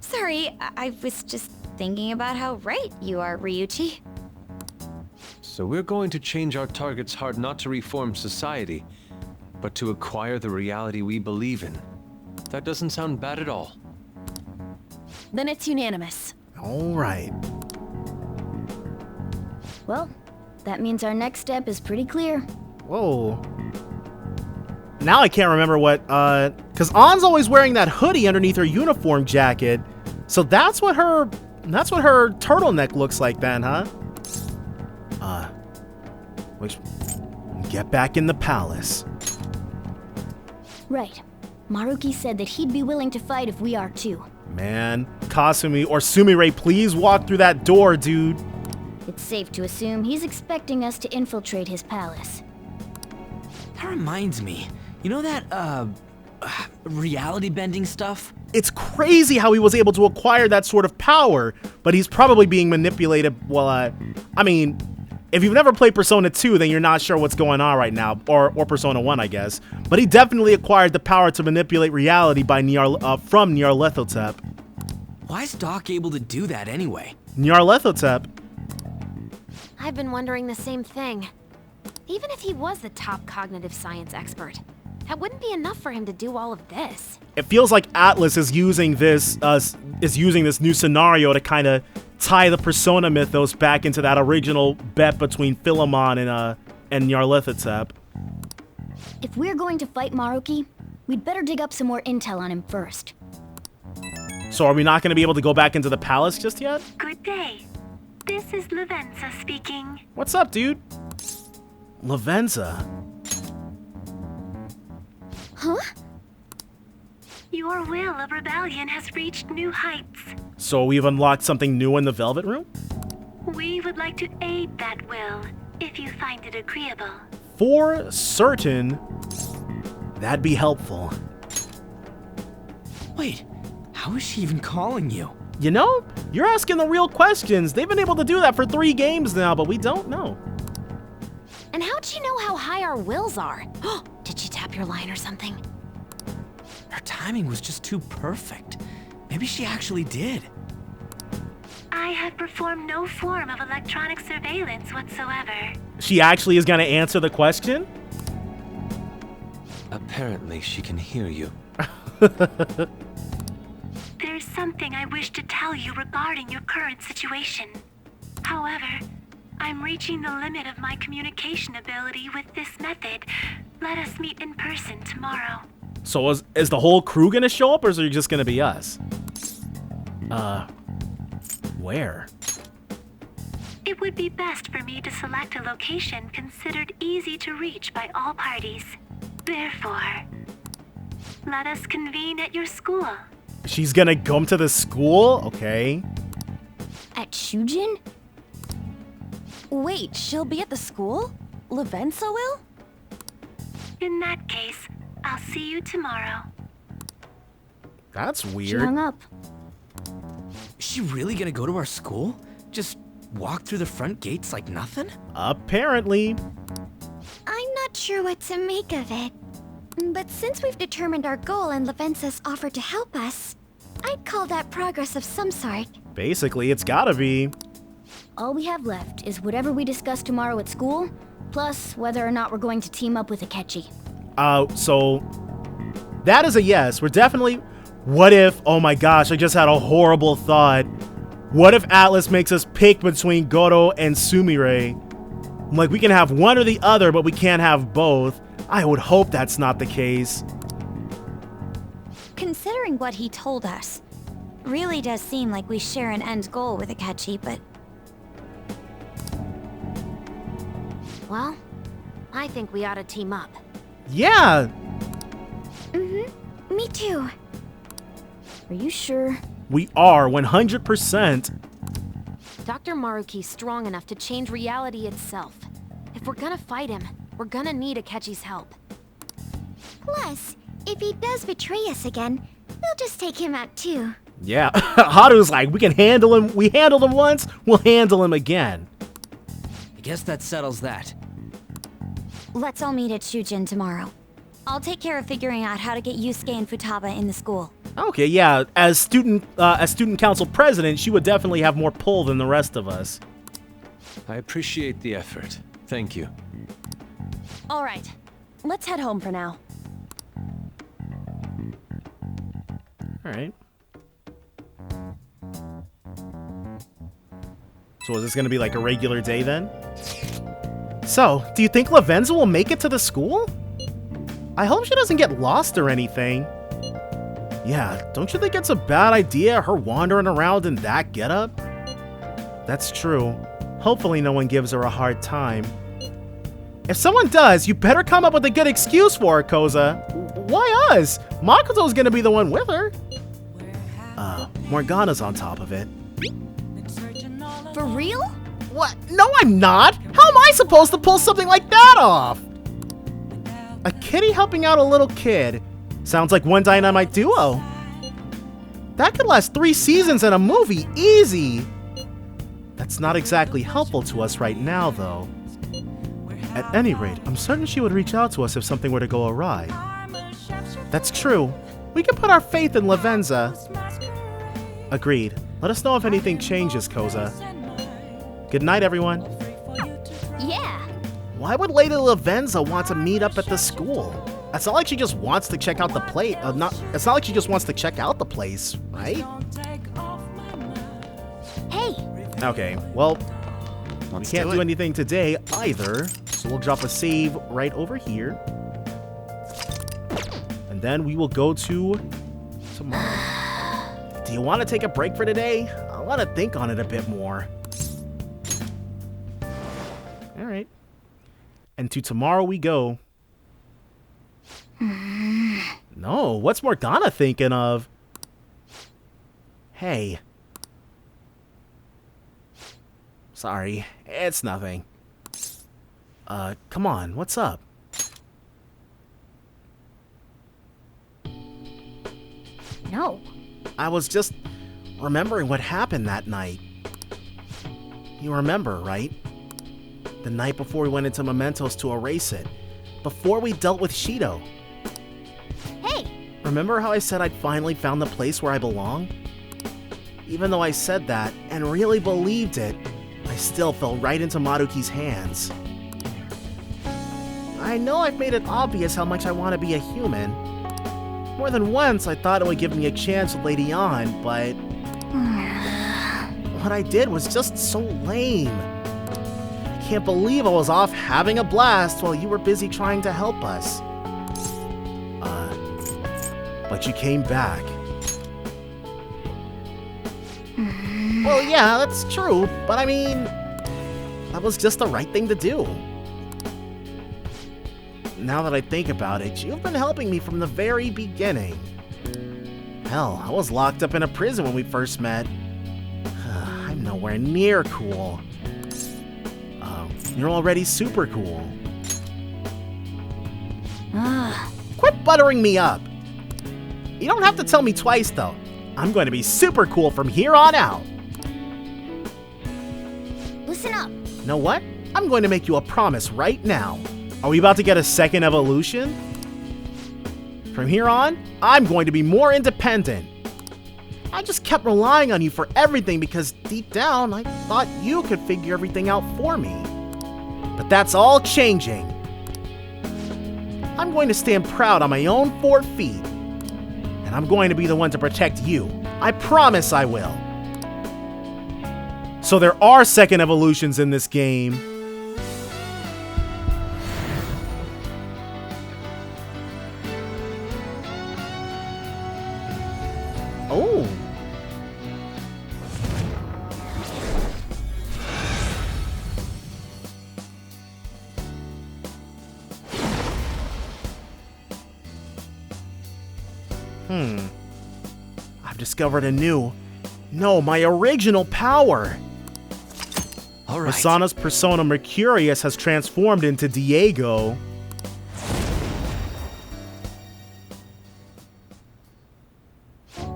Sorry, I was just thinking about how right you are, Ryuji. So we're going to change our target's heart not to reform society, but to acquire the reality we believe in. That doesn't sound bad at all. Then it's unanimous. All right. Well, that means our next step is pretty clear. Whoa. Now I can't remember what, because Ann's always wearing that hoodie underneath her uniform jacket. So that's what her turtleneck looks like then, huh? Get back in the palace. Right. Maruki said that he'd be willing to fight if we are too. Man, Kasumi or Sumire, please walk through that door, dude. It's safe to assume he's expecting us to infiltrate his palace. That reminds me. You know that, reality bending stuff? It's crazy how he was able to acquire that sort of power, but he's probably being manipulated. Well, I mean, if you've never played Persona 2, then you're not sure what's going on right now, or Persona 1, I guess. But he definitely acquired the power to manipulate reality by from Nyarlathotep. Why is Doc able to do that anyway? Nyarlathotep. I've been wondering the same thing. Even if he was the top cognitive science expert, that wouldn't be enough for him to do all of this. It feels like Atlas is using this new scenario to kind of tie the Persona mythos back into that original bet between Philemon and Nyarlathotep. If we're going to fight Maruki, we'd better dig up some more intel on him first. So are we not going to be able to go back into the palace just yet? Good day. This is Lavenza speaking. What's up, dude? Lavenza? Huh? Your will of rebellion has reached new heights. So we've unlocked something new in the Velvet Room? We would like to aid that will, if you find it agreeable. For certain, that'd be helpful. Wait, how is she even calling you? You know, you're asking the real questions. They've been able to do that for 3 games now, but we don't know. And how'd she know how high our wills are? Did she tap your line or something? Her timing was just too perfect. Maybe she actually did. I have performed no form of electronic surveillance whatsoever. She actually is going to answer the question? Apparently she can hear you. There's something I wish to tell you regarding your current situation. However, I'm reaching the limit of my communication ability with this method. Let us meet in person tomorrow. So is the whole crew gonna show up, or is it just gonna be us? Where? It would be best for me to select a location considered easy to reach by all parties. Therefore, let us convene at your school. She's gonna come to the school? Okay. At Shujin? Wait, she'll be at the school? Lavenza will? In that case, I'll see you tomorrow. That's She weird. hung up. Is she really gonna go to our school? Just walk through the front gates like nothing? Apparently. I'm not sure what to make of it. But since we've determined our goal and Lavenza's offered to help us, I'd call that progress of some sort. Basically, it's gotta be. All we have left is whatever we discuss tomorrow at school, plus whether or not we're going to team up with Akechi. So that is a yes. We're definitely. What if? Oh my gosh! I just had a horrible thought. What if Atlas makes us pick between Goro and Sumire? Like, we can have one or the other, but we can't have both. I would hope that's not the case. Considering what he told us, really does seem like we share an end goal with Akechi, but... Well, I think we ought to team up. Yeah, Me too. Are you sure? we are 100%. Dr. Maruki's strong enough to change reality itself. If we're gonna fight him, we're gonna need Akechi's help. Plus, if he does betray us again, we'll just take him out too. Yeah, Haru's like, we can handle him. We handled him once, we'll handle him again. I guess that settles that. Let's all meet at Shujin tomorrow. I'll take care of figuring out how to get Yusuke and Futaba in the school. Okay, yeah, as student council president, she would definitely have more pull than the rest of us. I appreciate the effort. Thank you. All right, let's head home for now. All right. So is this going to be like a regular day then? So, do you think Lavenza will make it to the school? I hope she doesn't get lost or anything. Yeah, don't you think it's a bad idea, her wandering around in that getup? That's true. Hopefully no one gives her a hard time. If someone does, you better come up with a good excuse for her, Koza. Why us? Makoto's gonna be the one with her. Morgana's on top of it. For real? What? No, I'm not! How am I supposed to pull something like that off? A kitty helping out a little kid. Sounds like one dynamite duo. That could last 3 seasons in a movie, easy! That's not exactly helpful to us right now, though. At any rate, I'm certain she would reach out to us if something were to go awry. That's true. We can put our faith in Lavenza. Agreed. Let us know if anything changes, Koza. Good night, everyone. Yeah. Why would Lady Lavenza want to meet up at the school? It's not like she just wants to check out the place. It's not like she just wants to check out the place, right? Hey. Okay, well, we can't do anything today either, so we'll drop a save right over here. And then we will go to tomorrow. Do you want to take a break for today? I want to think on it a bit more. Alright. And to tomorrow we go. No, what's Morgana thinking of? Hey. Sorry, it's nothing. Come on, what's up? No. I was just remembering what happened that night. You remember, right? The night before we went into Mementos to erase it. Before we dealt with Shido. Hey! Remember how I said I'd finally found the place where I belong? Even though I said that and really believed it, I still fell right into Maruki's hands. I know I've made it obvious how much I want to be a human. More than once I thought it would give me a chance with Lady An, but what I did was just so lame. I can't believe I was off having a blast while you were busy trying to help us. But you came back. Well, yeah, that's true, but I mean, that was just the right thing to do. Now that I think about it, you've been helping me from the very beginning. Hell, I was locked up in a prison when we first met. I'm nowhere near cool. You're already super cool. Quit buttering me up. You don't have to tell me twice, though. I'm going to be super cool from here on out. Listen up. You know what? I'm going to make you a promise right now. Are we about to get a second evolution? From here on, I'm going to be more independent. I just kept relying on you for everything because deep down, I thought you could figure everything out for me. But that's all changing. I'm going to stand proud on my own 4 feet. And I'm going to be the one to protect you. I promise I will. So there are second evolutions in this game. Oh. discovered a new... No, my original power! All right. Masana's persona Mercurius has transformed into Diego.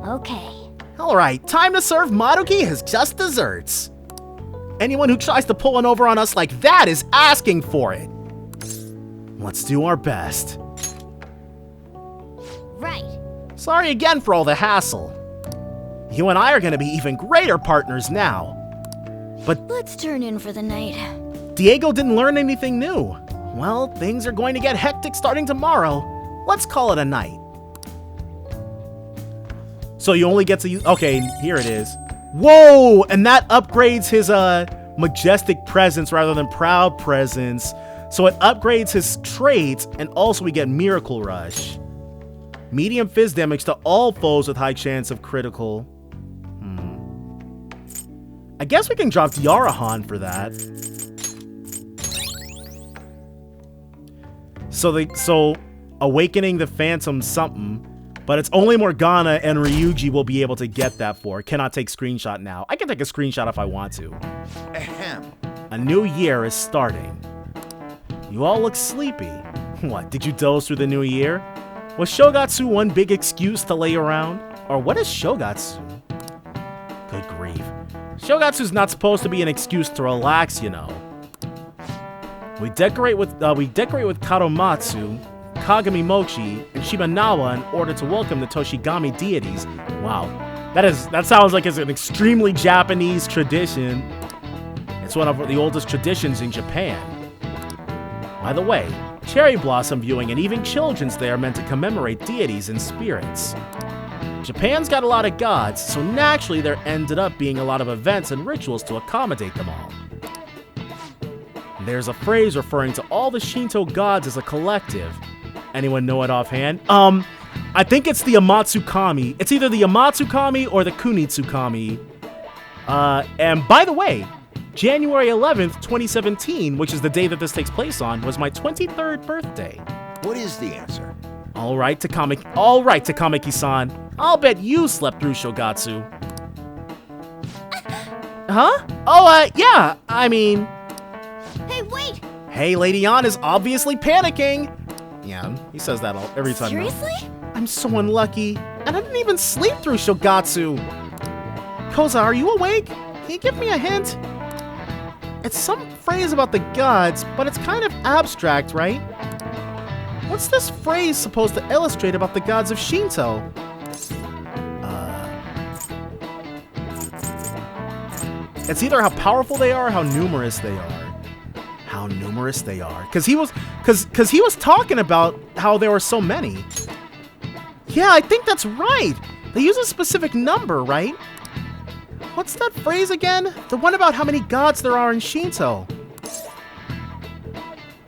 Okay. Alright, time to serve Maruki his just desserts. Anyone who tries to pull one over on us like that is asking for it. Let's do our best. Right. Sorry again for all the hassle. You and I are gonna be even greater partners now. But Let's turn in for the night. Diego didn't learn anything new. Well, things are going to get hectic starting tomorrow. Let's call it a night. So you only get to use... Okay, here it is. Whoa! And that upgrades his majestic presence rather than proud presence. So it upgrades his traits, and also we get Miracle Rush. Medium fizz damage to all foes with high chance of critical. I guess we can drop Yarahan for that. So awakening the Phantom something, but it's only Morgana and Ryuji will be able to get that for. Cannot take screenshot now. I can take a screenshot if I want to. Ahem. A new year is starting. You all look sleepy. What, did you doze through the new year? Was Shogatsu one big excuse to lay around? Or what is Shogatsu? Good grief. Shogatsu's not supposed to be an excuse to relax, you know. We decorate with Karomatsu, Kagami Mochi, and Shibanawa in order to welcome the Toshigami deities. Wow. That sounds like it's an extremely Japanese tradition. It's one of the oldest traditions in Japan. By the way, cherry blossom viewing and even children's day are meant to commemorate deities and spirits. Japan's got a lot of gods, so naturally there ended up being a lot of events and rituals to accommodate them all. There's a phrase referring to all the Shinto gods as a collective. Anyone know it offhand? I think it's the Amatsukami. It's either the Amatsukami or the Kunitsukami. And by the way, January 11th, 2017, which is the day that this takes place on, was my 23rd birthday. What is the answer? All right, Takamaki-san. I'll bet you slept through Shogatsu. Huh? Oh, yeah, I mean... Hey, wait! Hey, Lady An is obviously panicking. Yeah, he says that every time. Seriously? I'm so unlucky, and I didn't even sleep through Shogatsu. Koza, are you awake? Can you give me a hint? It's some phrase about the gods, but it's kind of abstract, right? What's this phrase supposed to illustrate about the gods of Shinto? It's either how powerful they are or how numerous they are. How numerous they are. Cause he was talking about how there were so many. Yeah, I think that's right. They use a specific number, right? What's that phrase again? The one about how many gods there are in Shinto.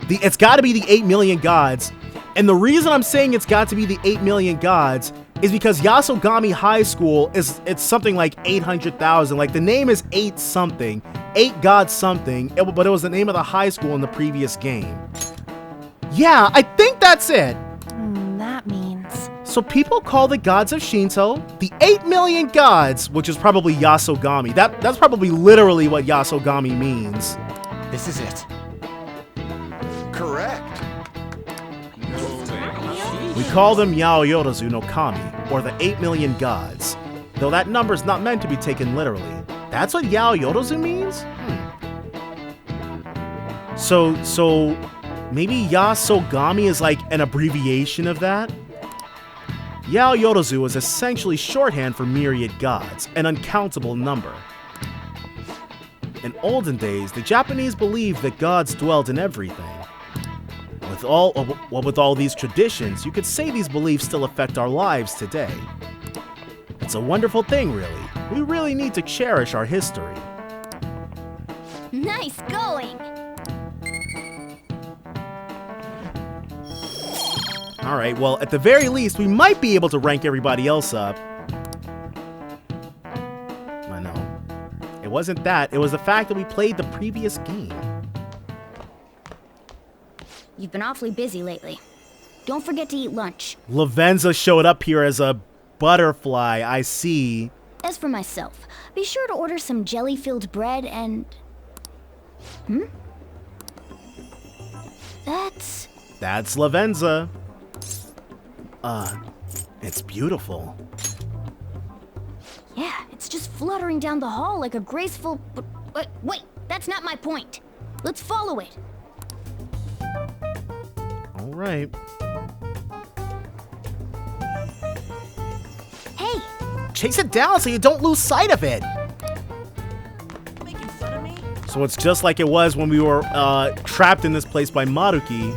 It's gotta be the 8 million gods. And the reason I'm saying it's got to be the 8 million gods is because Yasogami High School it's something like 800,000. Like the name is 8 something, 8 gods something, but it was the name of the high school in the previous game. Yeah, I think that's it. That means... So people call the gods of Shinto the 8 million gods, which is probably Yasogami. That's probably literally what Yasogami means. This is it. Correct. We call them Yaoyorozu no Kami, or the 8 million gods. Though that number's not meant to be taken literally. That's what Yaoyorozu means? So maybe Yasogami is like an abbreviation of that? Yaoyorozu is essentially shorthand for myriad gods, an uncountable number. In olden days, the Japanese believed that gods dwelled in everything. With all these traditions, you could say these beliefs still affect our lives today. It's a wonderful thing, really. We really need to cherish our history. Nice going! Alright, well, at the very least, we might be able to rank everybody else up. I know. It wasn't that, it was the fact that we played the previous game. You've been awfully busy lately. Don't forget to eat lunch. Lavenza showed up here as a butterfly, I see. As for myself, be sure to order some jelly-filled bread and... That's Lavenza. It's beautiful. Yeah, it's just fluttering down the hall like a graceful... Wait, that's not my point. Let's follow it. All right. Hey! Chase it down so you don't lose sight of it. Making fun of me? So it's just like it was when we were trapped in this place by Maruki.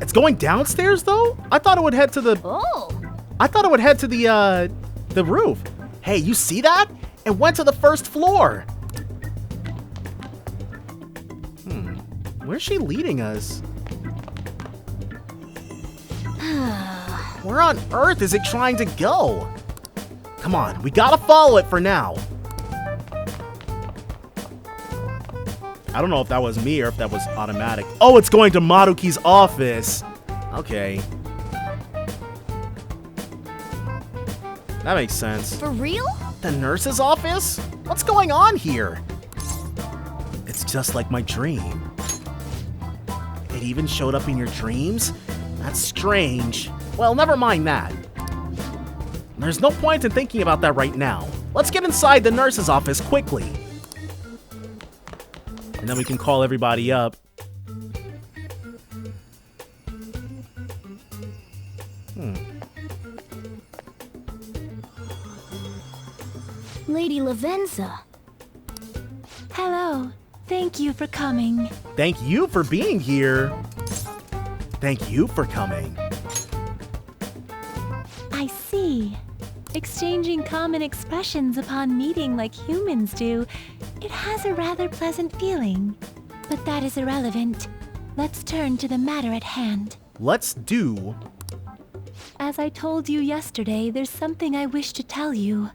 It's going downstairs though? I thought it would head to the... Oh! I thought it would head to the roof. Hey, you see that? It went to the first floor. Where's she leading us? Where on earth is it trying to go? Come on, we gotta follow it for now. I don't know if that was me or if that was automatic. Oh, it's going to Maruki's office. Okay. That makes sense. For real? The nurse's office? What's going on here? It's just like my dream. It even showed up in your dreams? That's strange. Well, never mind that. There's no point in thinking about that right now. Let's get inside the nurse's office quickly. And then we can call everybody up. Lady Lavenza. Hello. Thank you for coming. Thank you for being here. Thank you for coming. I see. Exchanging common expressions upon meeting like humans do, it has a rather pleasant feeling. But that is irrelevant. Let's turn to the matter at hand. Let's do. As I told you yesterday, there's something I wish to tell you.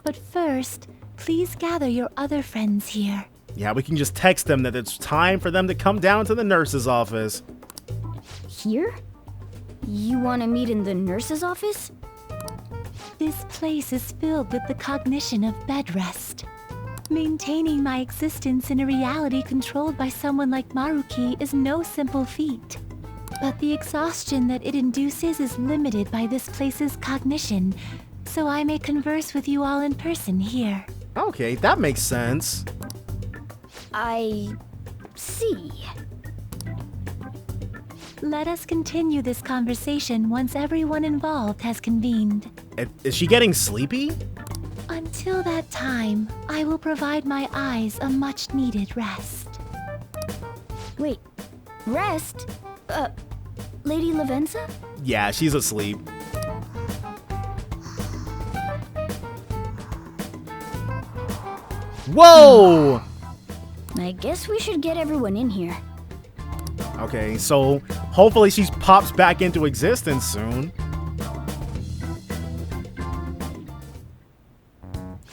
But first, please gather your other friends here. Yeah, we can just text them that it's time for them to come down to the nurse's office. Here? You want to meet in the nurse's office? This place is filled with the cognition of bed rest. Maintaining my existence in a reality controlled by someone like Maruki is no simple feat. But the exhaustion that it induces is limited by this place's cognition, so I may converse with you all in person here. Okay, that makes sense. I see. Let us continue this conversation once everyone involved has convened. Is she getting sleepy? Until that time, I will provide my eyes a much-needed rest. Wait, rest? Lady Lavenza? Yeah, she's asleep. Whoa! I guess we should get everyone in here. Okay, so hopefully she pops back into existence soon.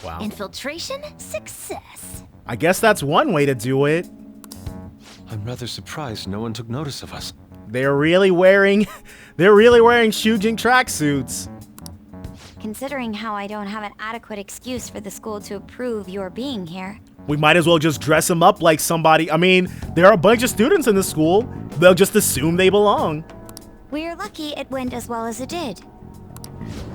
Wow. Infiltration success. I guess that's one way to do it. I'm rather surprised no one took notice of us. They're really wearing Shujin tracksuits. Considering how I don't have an adequate excuse for the school to approve your being here. We might as well just dress them up like somebody. I mean, there are a bunch of students in the school. They'll just assume they belong. We're lucky it went as well as it did.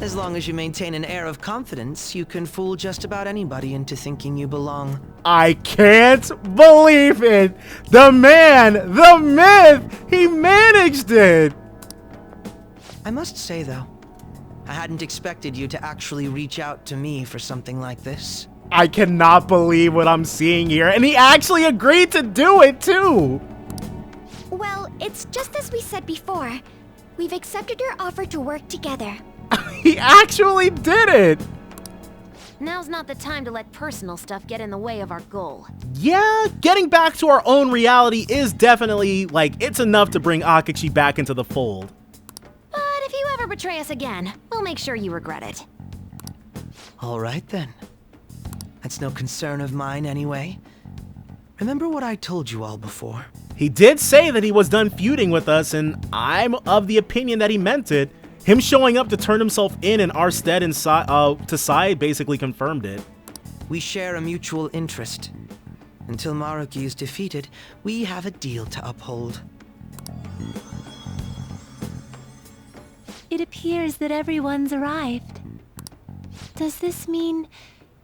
As long as you maintain an air of confidence, you can fool just about anybody into thinking you belong. I can't believe it! The man, the myth, he managed it! I must say, though, I hadn't expected you to actually reach out to me for something like this. I cannot believe what I'm seeing here, and he actually agreed to do it, too! Well, it's just as we said before. We've accepted your offer to work together. He actually did it! Now's not the time to let personal stuff get in the way of our goal. Yeah, getting back to our own reality is definitely, like, it's enough to bring Akechi back into the fold. But if you ever betray us again, we'll make sure you regret it. All right, then. That's no concern of mine, anyway. Remember what I told you all before? He did say that he was done feuding with us, and I'm of the opinion that he meant it. Him showing up to turn himself in our stead to side basically confirmed it. We share a mutual interest. Until Maruki is defeated, we have a deal to uphold. It appears that everyone's arrived. Does this mean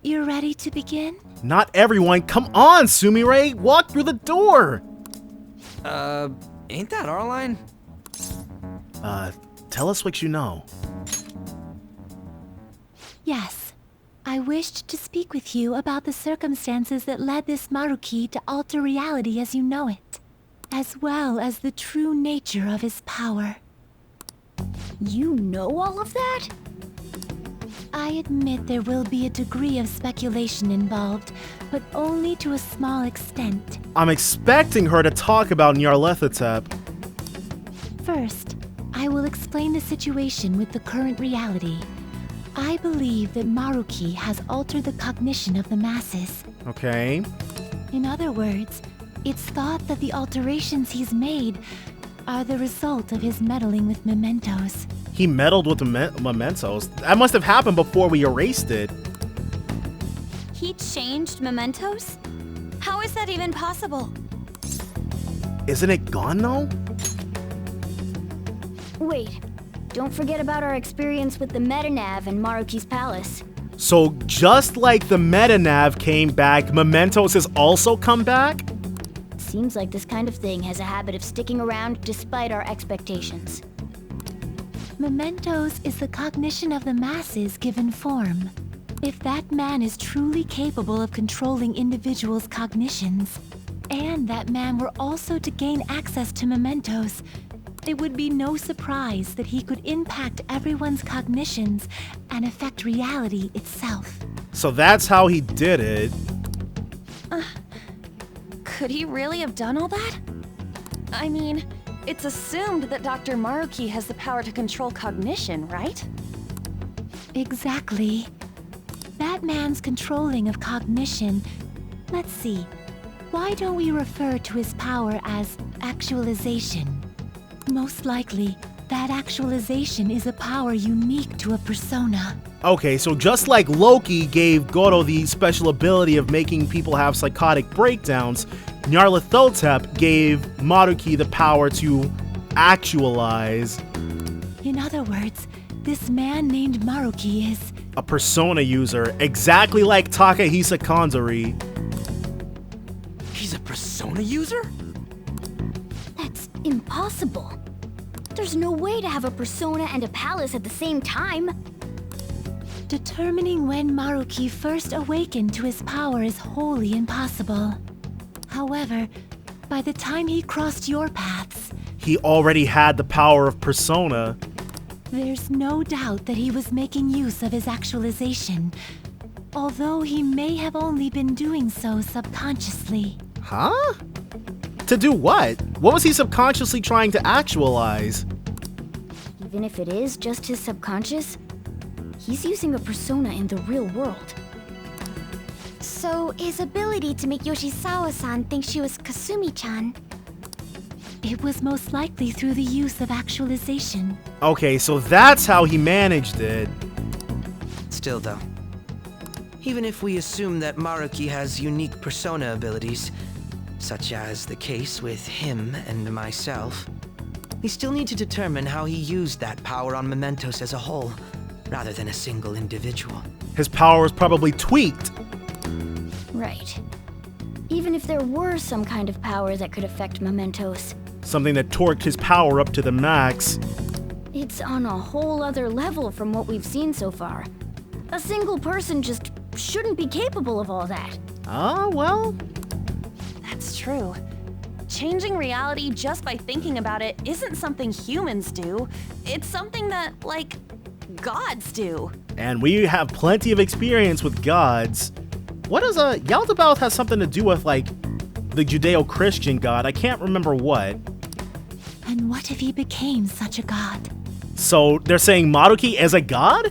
you're ready to begin? Not everyone. Come on, Sumire. Walk through the door. Ain't that our line? Tell us what you know. Yes. I wished to speak with you about the circumstances that led this Maruki to alter reality as you know it, as well as the true nature of his power. You know all of that? I admit there will be a degree of speculation involved, but only to a small extent. I'm expecting her to talk about Nyarlathotep. First, I will explain the situation with the current reality. I believe that Maruki has altered the cognition of the masses. Okay. In other words, it's thought that the alterations he's made are the result of his meddling with mementos. He meddled with the mementos? That must have happened before we erased it. He changed mementos? How is that even possible? Isn't it gone though? Wait, don't forget about our experience with the Metanav in Maruki's palace. So just like the Metanav came back, mementos has also come back? Seems like this kind of thing has a habit of sticking around despite our expectations. Mementos is the cognition of the masses given form. If that man is truly capable of controlling individuals' cognitions, and that man were also to gain access to mementos, it would be no surprise that he could impact everyone's cognitions and affect reality itself. So that's how he did it. Could he really have done all that? I mean, it's assumed that Dr. Maruki has the power to control cognition, right? Exactly. That man's controlling of cognition. Let's see. Why don't we refer to his power as actualization? Most likely, that actualization is a power unique to a persona. Okay, so just like Loki gave Goro the special ability of making people have psychotic breakdowns, Nyarlathotep gave Maruki the power to actualize. In other words, this man named Maruki is a persona user, exactly like Takahisa Kanzari. He's a persona user? That's impossible. There's no way to have a persona and a palace at the same time. Determining when Maruki first awakened to his power is wholly impossible. However, by the time he crossed your paths, he already had the power of persona. There's no doubt that he was making use of his actualization, although he may have only been doing so subconsciously. Huh? To do what? What was he subconsciously trying to actualize? Even if it is just his subconscious, he's using a persona in the real world. So, his ability to make Yoshizawa-san think she was Kasumi-chan. It was most likely through the use of actualization. Okay, so that's how he managed it. Still though, even if we assume that Maruki has unique persona abilities, such as the case with him and myself, we still need to determine how he used that power on mementos as a whole, rather than a single individual. His power was probably tweaked. Right. Even if there were some kind of power that could affect mementos. Something that torqued his power up to the max. It's on a whole other level from what we've seen so far. A single person just shouldn't be capable of all that. Well... That's true. Changing reality just by thinking about it isn't something humans do. It's something that, like, gods do. And we have plenty of experience with gods. What is Yaldabaoth has something to do with, like, the Judeo-Christian god. I can't remember what. And what if he became such a god? So they're saying Maruki is a god?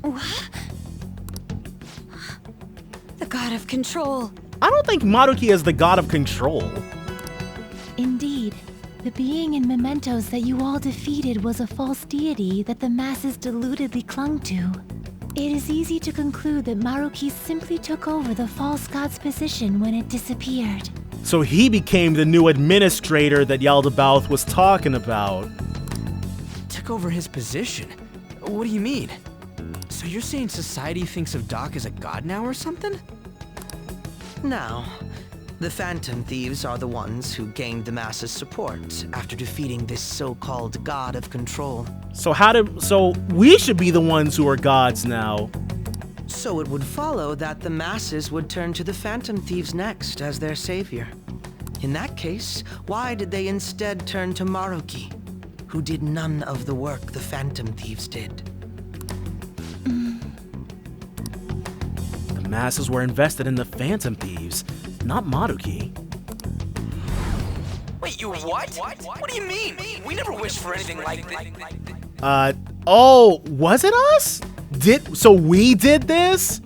What? The god of control. I don't think Maruki is the god of control. Indeed, the being in mementos that you all defeated was a false deity that the masses deludedly clung to. It is easy to conclude that Maruki simply took over the false god's position when it disappeared. So he became the new administrator that Yaldabaoth was talking about. Took over his position? What do you mean? So you're saying society thinks of Doc as a god now or something? No. The Phantom Thieves are the ones who gained the masses' support after defeating this so-called god of control. So we should be the ones who are gods now. So it would follow that the masses would turn to the Phantom Thieves next as their savior. In that case, why did they instead turn to Maruki, who did none of the work the Phantom Thieves did? The masses were invested in the Phantom Thieves, not Maruki. Wait, you what? What do you mean? We never wished for anything like this. Oh, was it us? So we did this?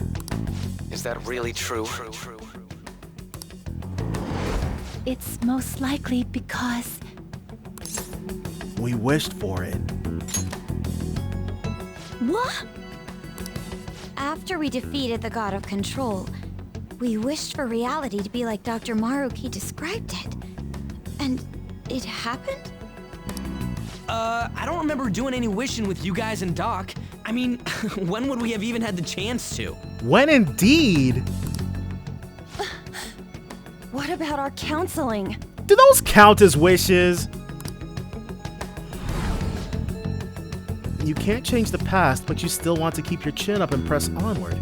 Is that really true? It's most likely because we wished for it. What? After we defeated the god of control, we wished for reality to be like Dr. Maruki described it. And it happened? I don't remember doing any wishing with you guys and Doc. I mean, when would we have even had the chance to? When indeed? What about our counseling? Do those count as wishes? You can't change the past, but you still want to keep your chin up and press onward.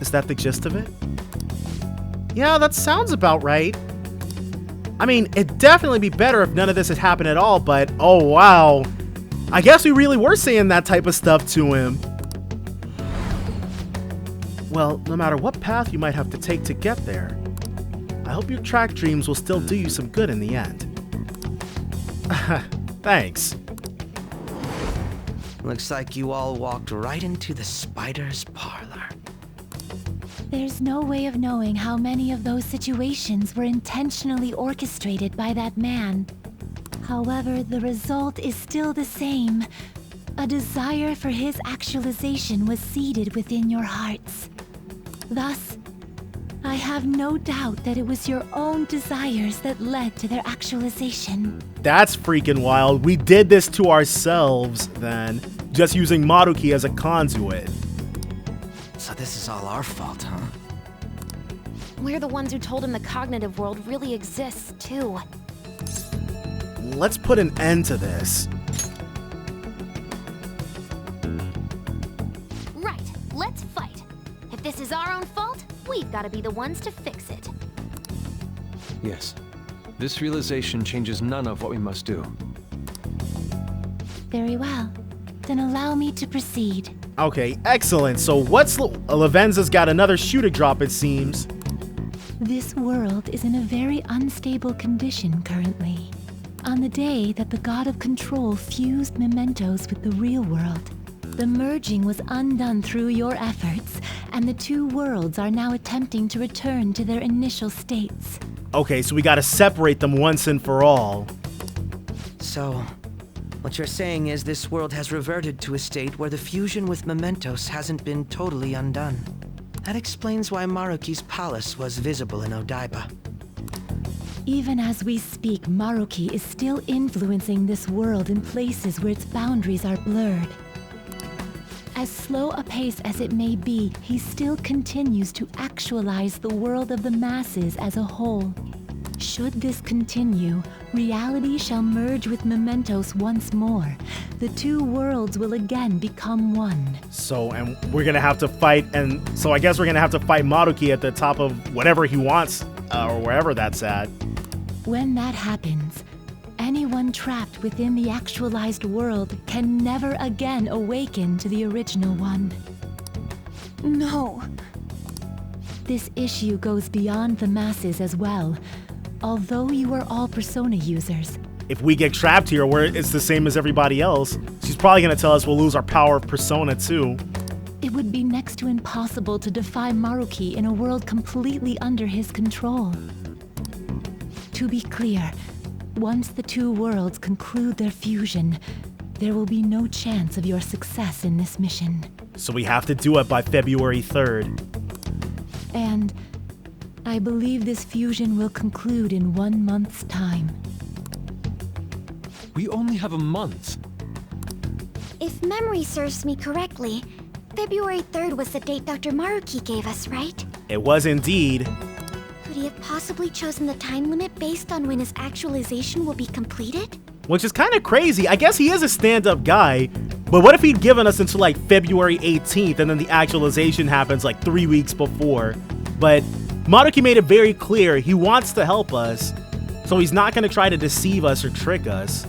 Is that the gist of it? Yeah, that sounds about right. I mean, it'd definitely be better if none of this had happened at all, but oh wow. I guess we really were saying that type of stuff to him. Well, no matter what path you might have to take to get there, I hope your track dreams will still do you some good in the end. Thanks. Looks like you all walked right into the spider's parlor. there's no way of knowing how many of those situations were intentionally orchestrated by that man. However, the result is still the same. A desire for his actualization was seeded within your hearts. Thus, I have no doubt that it was your own desires that led to their actualization. That's freaking wild. We did this to ourselves, then, just using Maruki as a conduit. So this is all our fault, huh? We're the ones who told him the cognitive world really exists, too. Let's put an end to this. Right, let's fight. If this is our own fault, we've got to be the ones to fix it. Yes. This realization changes none of what we must do. Very well. Then allow me to proceed. Okay, excellent. So what's... Lavenza's got another shoe to drop, it seems. This world is in a very unstable condition currently. On the day that the God of Control fused mementos with the real world, the merging was undone through your efforts, and the two worlds are now attempting to return to their initial states. Okay, so we gotta separate them once and for all. So, what you're saying is this world has reverted to a state where the fusion with mementos hasn't been totally undone. That explains why Maruki's palace was visible in Odaiba. Even as we speak, Maruki is still influencing this world in places where its boundaries are blurred. As slow a pace as it may be, he still continues to actualize the world of the masses as a whole. Should this continue, reality shall merge with mementos once more. The two worlds will again become one. So, and we're gonna have to fight, and so I guess we're gonna have to fight Maruki at the top of whatever he wants, or wherever that's at. When that happens, anyone trapped within the actualized world can never again awaken to the original one. No. This issue goes beyond the masses as well. Although you are all Persona users, If we get trapped here where it's the same as everybody else, she's probably gonna tell us we'll lose our power of Persona too. it would be next to impossible to defy Maruki in a world completely under his control. To be clear, Once the two worlds conclude their fusion, there will be no chance of your success in this mission. So we have to do it by February 3rd. And I believe this fusion will conclude in 1 month's time. We only have a month. If memory serves me correctly, February 3rd was the date Dr. Maruki gave us, right? It was indeed. Could he have possibly chosen the time limit based on when his actualization will be completed? Which is kind of crazy. I guess he is a stand-up guy, but what if he'd given us until like February 18th and then the actualization happens like 3 weeks before? But Maruki made it very clear he wants to help us, so he's not going to try to deceive us or trick us.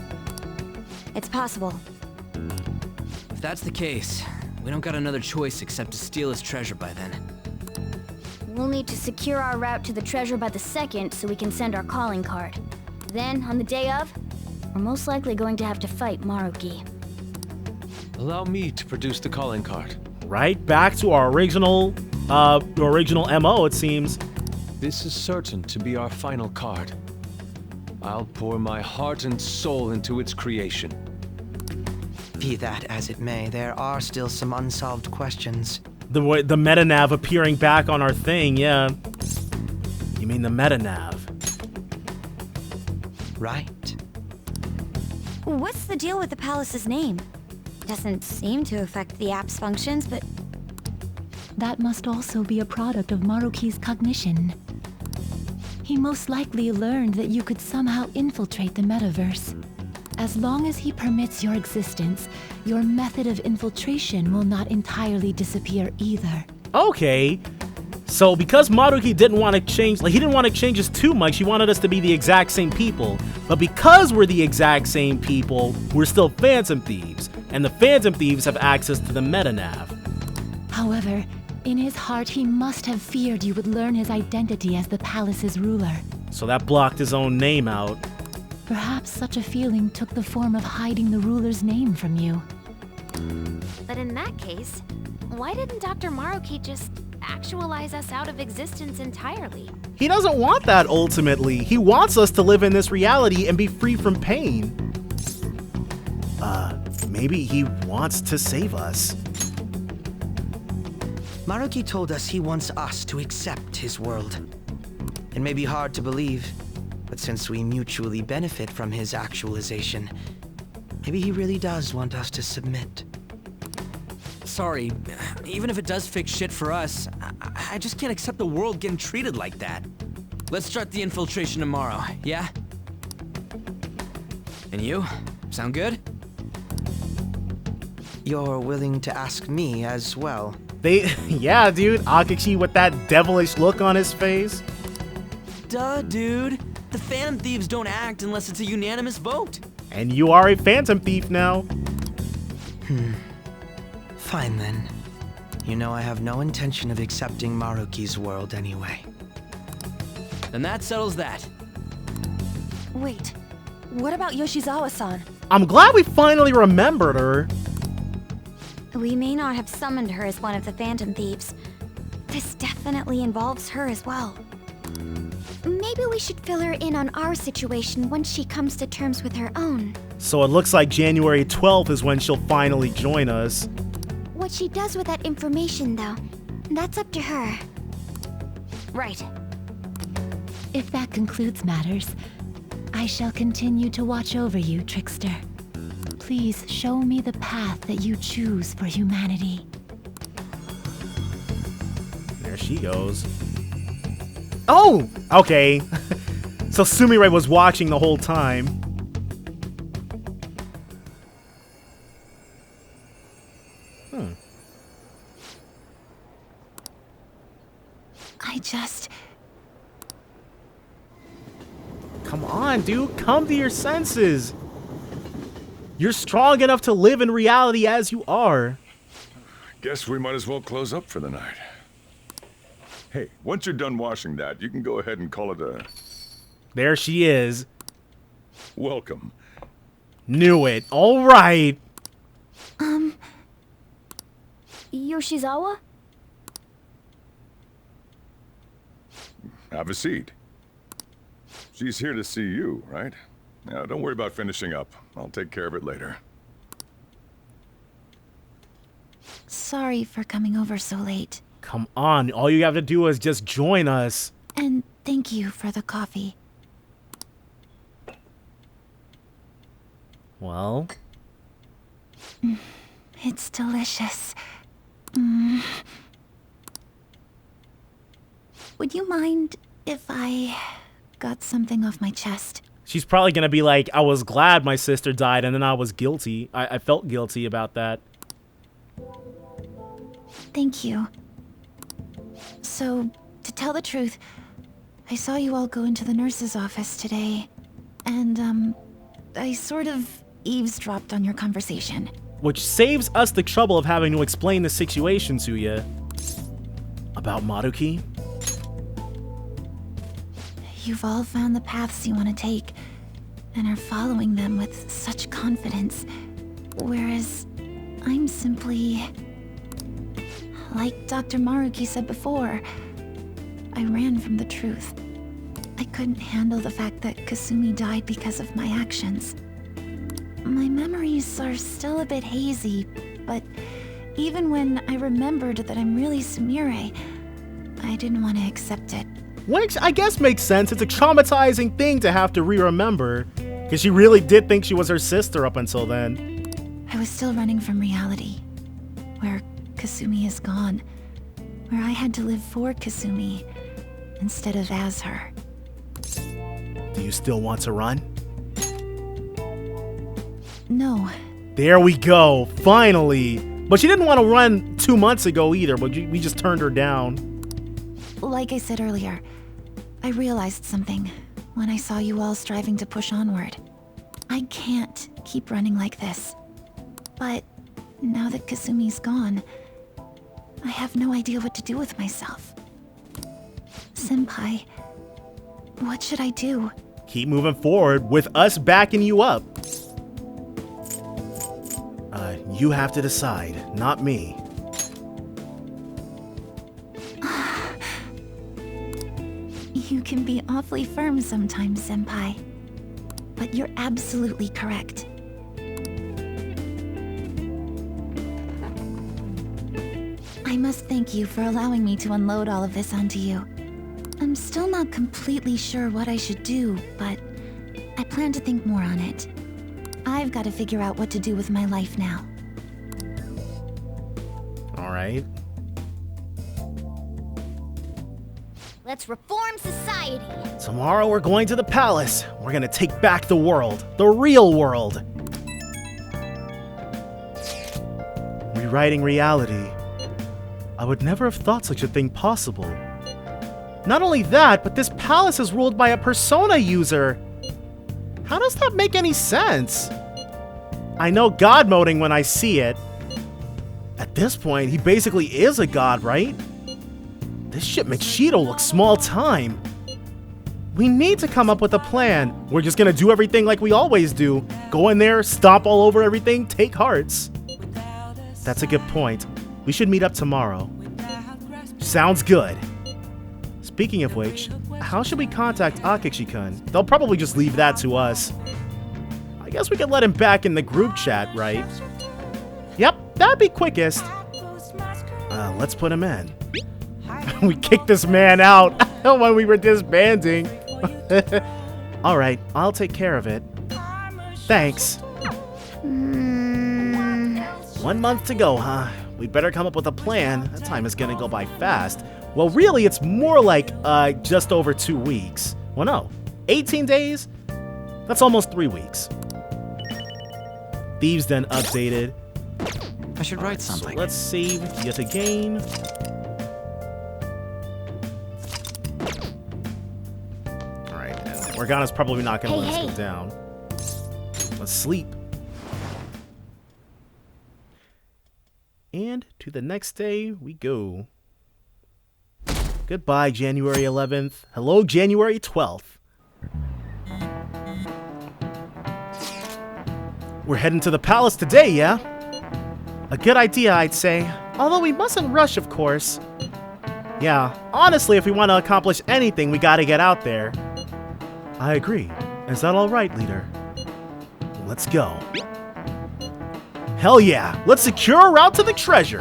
It's possible. If that's the case, we don't got another choice except to steal his treasure by then. We'll need to secure our route to the treasure by the 2nd so we can send our calling card. Then, on the day of, we're most likely going to have to fight Maruki. Allow me to produce the calling card. Right back to our original MO, it seems. This is certain to be our final card. I'll pour my heart and soul into its creation. Be that as it may, there are still some unsolved questions. The metanav appearing back on our thing, yeah. You mean the metanav? Right. What's the deal with the palace's name? Doesn't seem to affect the app's functions, but... That must also be a product of Maruki's cognition. He most likely learned that you could somehow infiltrate the metaverse. As long as he permits your existence, your method of infiltration will not entirely disappear either. Okay. So because Maruki didn't want to change, he didn't want to change us too much, he wanted us to be the exact same people. But because we're the exact same people, we're still Phantom Thieves. And the Phantom Thieves have access to the metanav. However, in his heart, he must have feared you would learn his identity as the palace's ruler. So that blocked his own name out. Perhaps such a feeling took the form of hiding the ruler's name from you. But in that case, why didn't Dr. Maruki just actualize us out of existence entirely? He doesn't want that ultimately. He wants us to live in this reality and be free from pain. Maybe he wants to save us. Maruki told us he wants us to accept his world. It may be hard to believe, but since we mutually benefit from his actualization, maybe he really does want us to submit. Sorry, even if it does fix shit for us, I just can't accept the world getting treated like that. Let's start the infiltration tomorrow, yeah? And you? Sound good? You're willing to ask me as well. Yeah, dude, Akashi with that devilish look on his face. Duh, dude. The Phantom Thieves don't act unless it's a unanimous vote. And you are a Phantom Thief now. Fine then. You know I have no intention of accepting Maruki's world anyway. Then that settles that. Wait, what about Yoshizawa-san? I'm glad we finally remembered her. We may not have summoned her as one of the Phantom Thieves. This definitely involves her as well. Maybe we should fill her in on our situation once she comes to terms with her own. So it looks like January 12th is when she'll finally join us. What she does with that information, though, that's up to her. Right. If that concludes matters, I shall continue to watch over you, Trickster. Please show me the path that you choose for humanity. There she goes. Oh! Okay. So Sumire was watching the whole time. I just... Come on, dude. Come to your senses. You're strong enough to live in reality as you are. Guess we might as well close up for the night. Hey, once you're done washing that, you can go ahead and call it a... There she is. Welcome. Knew it. All right. Yoshizawa? Have a seat. She's here to see you, right? Now, don't worry about finishing up. I'll take care of it later. Sorry for coming over so late. Come on, all you have to do is just join us. And thank you for the coffee. Well? It's delicious. Would you mind if I got something off my chest? She's probably gonna be like, I was glad my sister died, and then I was guilty. I felt guilty about that. Thank you. So, to tell the truth, I saw you all go into the nurse's office today, and, I sort of eavesdropped on your conversation. Which saves us the trouble of having to explain the situation to you. About Maruki? You've all found the paths you want to take, and are following them with such confidence, whereas I'm simply... Like Dr. Maruki said before, I ran from the truth. I couldn't handle the fact that Kasumi died because of my actions. My memories are still a bit hazy, but even when I remembered that I'm really Sumire, I didn't want to accept it. Which I guess makes sense. It's a traumatizing thing to have to re-remember, because she really did think she was her sister up until then. I was still running from reality, where Kasumi is gone, where I had to live for Kasumi instead of as her. Do you still want to run? No. There we go, finally. But she didn't want to run 2 months ago either, but we just turned her down. Like I said earlier, I realized something when I saw you all striving to push onward. I can't keep running like this. But now that Kasumi's gone, I have no idea what to do with myself. Senpai, what should I do? Keep moving forward with us backing you up. You have to decide, not me. You can be awfully firm sometimes, Senpai. But you're absolutely correct. I must thank you for allowing me to unload all of this onto you. I'm still not completely sure what I should do, but I plan to think more on it. I've got to figure out what to do with my life now. All right. Let's reform society. Tomorrow we're going to the palace. We're gonna take back the world. The real world. Rewriting reality. I would never have thought such a thing possible. Not only that, but this palace is ruled by a persona user. How does that make any sense? I know god moding when I see it. At this point, he basically is a god, right? This shit makes Shido look small time. We need to come up with a plan. We're just gonna do everything like we always do. Go in there, stomp all over everything, take hearts. That's a good point. We should meet up tomorrow. Sounds good. Speaking of which, how should we contact Akechi-kun? They'll probably just leave that to us. I guess we could let him back in the group chat, right? Yep, that'd be quickest. Let's put him in. We kicked this man out when we were disbanding. Alright, I'll take care of it. Thanks. 1 month to go, huh? We better come up with a plan. That time is gonna go by fast. Well, really, it's more like just over 2 weeks. Well, no, 18 days? That's almost 3 weeks. Thieves then updated. I should write something. So let's save yet again. Alright, and Morgana's probably not gonna let us go down. Let's sleep. And to the next day we go. Goodbye, January 11th. Hello, January 12th. We're heading to the palace today, yeah? A good idea, I'd say. Although we mustn't rush, of course. Yeah, honestly, if we want to accomplish anything, we gotta get out there. I agree. Is that alright, leader? Let's go. Hell yeah! Let's secure a route to the treasure!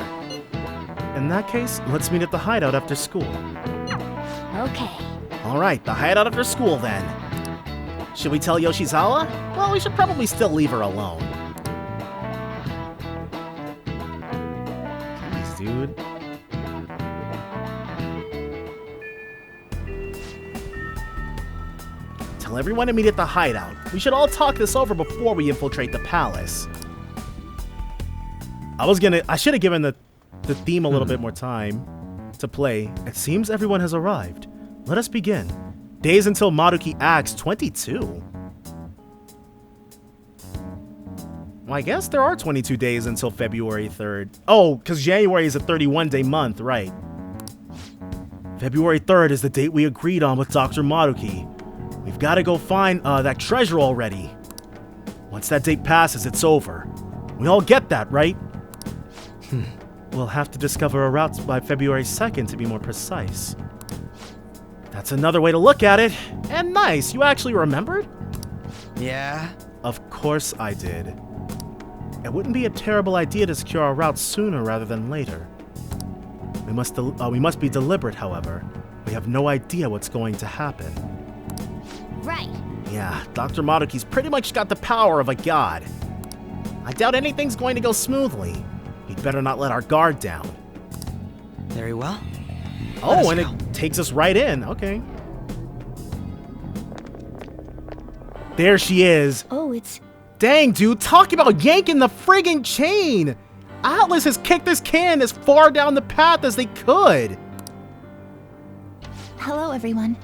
In that case, let's meet at the hideout after school. Okay. Alright, the hideout after school then. Should we tell Yoshizawa? Well, we should probably still leave her alone. Jeez, dude. Tell everyone to meet at the hideout. We should all talk this over before we infiltrate the palace. I should have given the theme a little bit more time to play. It seems everyone has arrived. Let us begin. Days until Maruki acts 22. Well, I guess there are 22 days until February 3rd. Oh, because January is a 31-day month, right. February 3rd is the date we agreed on with Dr. Maruki. We've got to go find that treasure already. Once that date passes, it's over. We all get that, right? We'll have to discover a route by February 2nd to be more precise. That's another way to look at it. And nice, you actually remembered? Yeah? Of course I did. It wouldn't be a terrible idea to secure our route sooner rather than later. We must be deliberate, however. We have no idea what's going to happen. Right. Yeah, Dr. Maruki's pretty much got the power of a god. I doubt anything's going to go smoothly. He'd better not let our guard down. Very well. Oh, and it takes us right in. Okay. There she is. Oh, it's... Dang, dude, talk about yanking the friggin' chain! Atlas has kicked this can as far down the path as they could! Hello, everyone.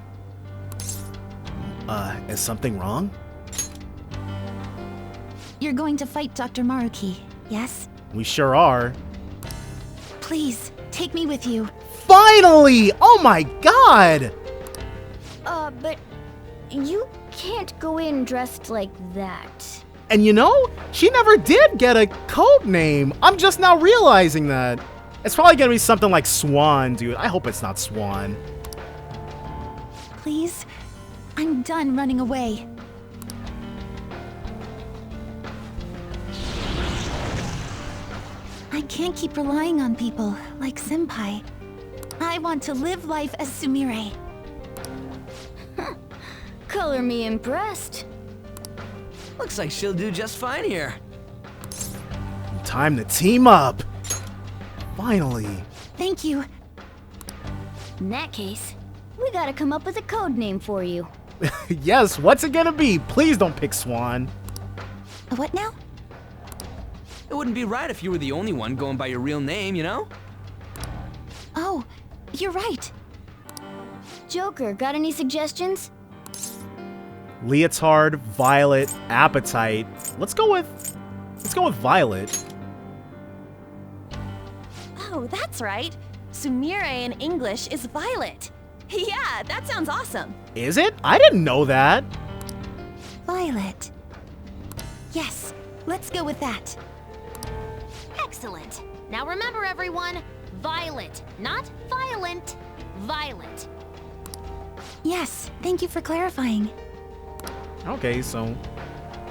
Is something wrong? You're going to fight Dr. Maruki, yes? We sure are. Please, take me with you. Finally! Oh my god! But you can't go in dressed like that. And you know, she never did get a code name. I'm just now realizing that. It's probably gonna be something like Swan, dude. I hope it's not Swan. Please? I'm done running away. I can't keep relying on people like Senpai. I want to live life as Sumire. Color me impressed. Looks like she'll do just fine here. Time to team up. Finally. Thank you. In that case, we gotta come up with a code name for you. Yes, what's it gonna be? Please don't pick Swan. What now? It wouldn't be right if you were the only one going by your real name, you know? Oh, you're right. Joker, got any suggestions? Leotard, Violet, Appetite. Let's go with Violet. Oh, that's right. Sumire in English is violet. Yeah, that sounds awesome. Is it? I didn't know that. Violet. Yes, let's go with that. Excellent. Now remember, everyone, violet, not violent. Violet. Yes, thank you for clarifying. Okay, so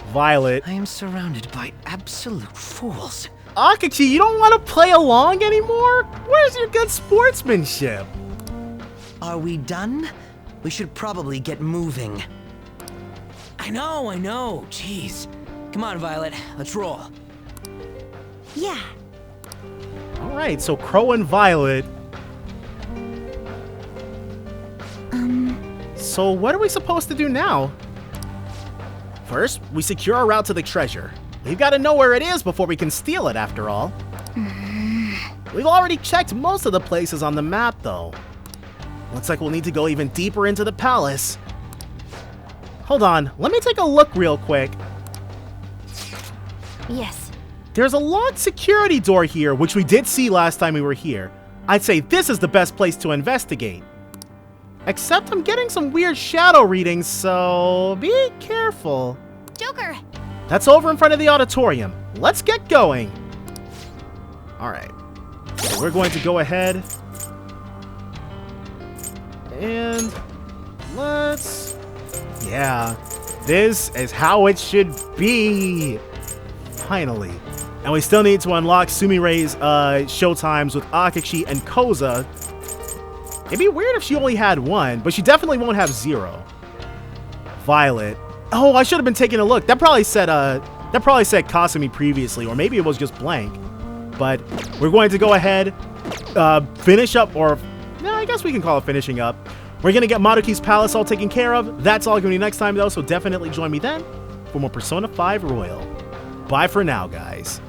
Violet. I am surrounded by absolute fools. Akachi, you don't want to play along anymore? Where's your good sportsmanship? Are we done? We should probably get moving. I know. Jeez. Come on, Violet. Let's roll. Yeah. All right, so Crow and Violet. So what are we supposed to do now? First, we secure our route to the treasure. We've got to know where it is before we can steal it, after all. We've already checked most of the places on the map, though. Looks like we'll need to go even deeper into the palace. Hold on, let me take a look real quick. Yes. There's a locked security door here, which we did see last time we were here. I'd say this is the best place to investigate. Except I'm getting some weird shadow readings, so be careful. Joker! That's over in front of the auditorium. Let's get going. Alright. So we're going to go ahead. And let's... Yeah. This is how it should be. Finally. And we still need to unlock Sumire's showtimes with Akechi and Koza. It'd be weird if she only had one, but she definitely won't have 0. Violet. Oh, I should have been taking a look. That probably said Kasumi previously, or maybe it was just blank. But we're going to go ahead, finish up, or no, I guess we can call it finishing up. We're going to get Maruki's palace all taken care of. That's all going to be next time, though, so definitely join me then for more Persona 5 Royal. Bye for now, guys.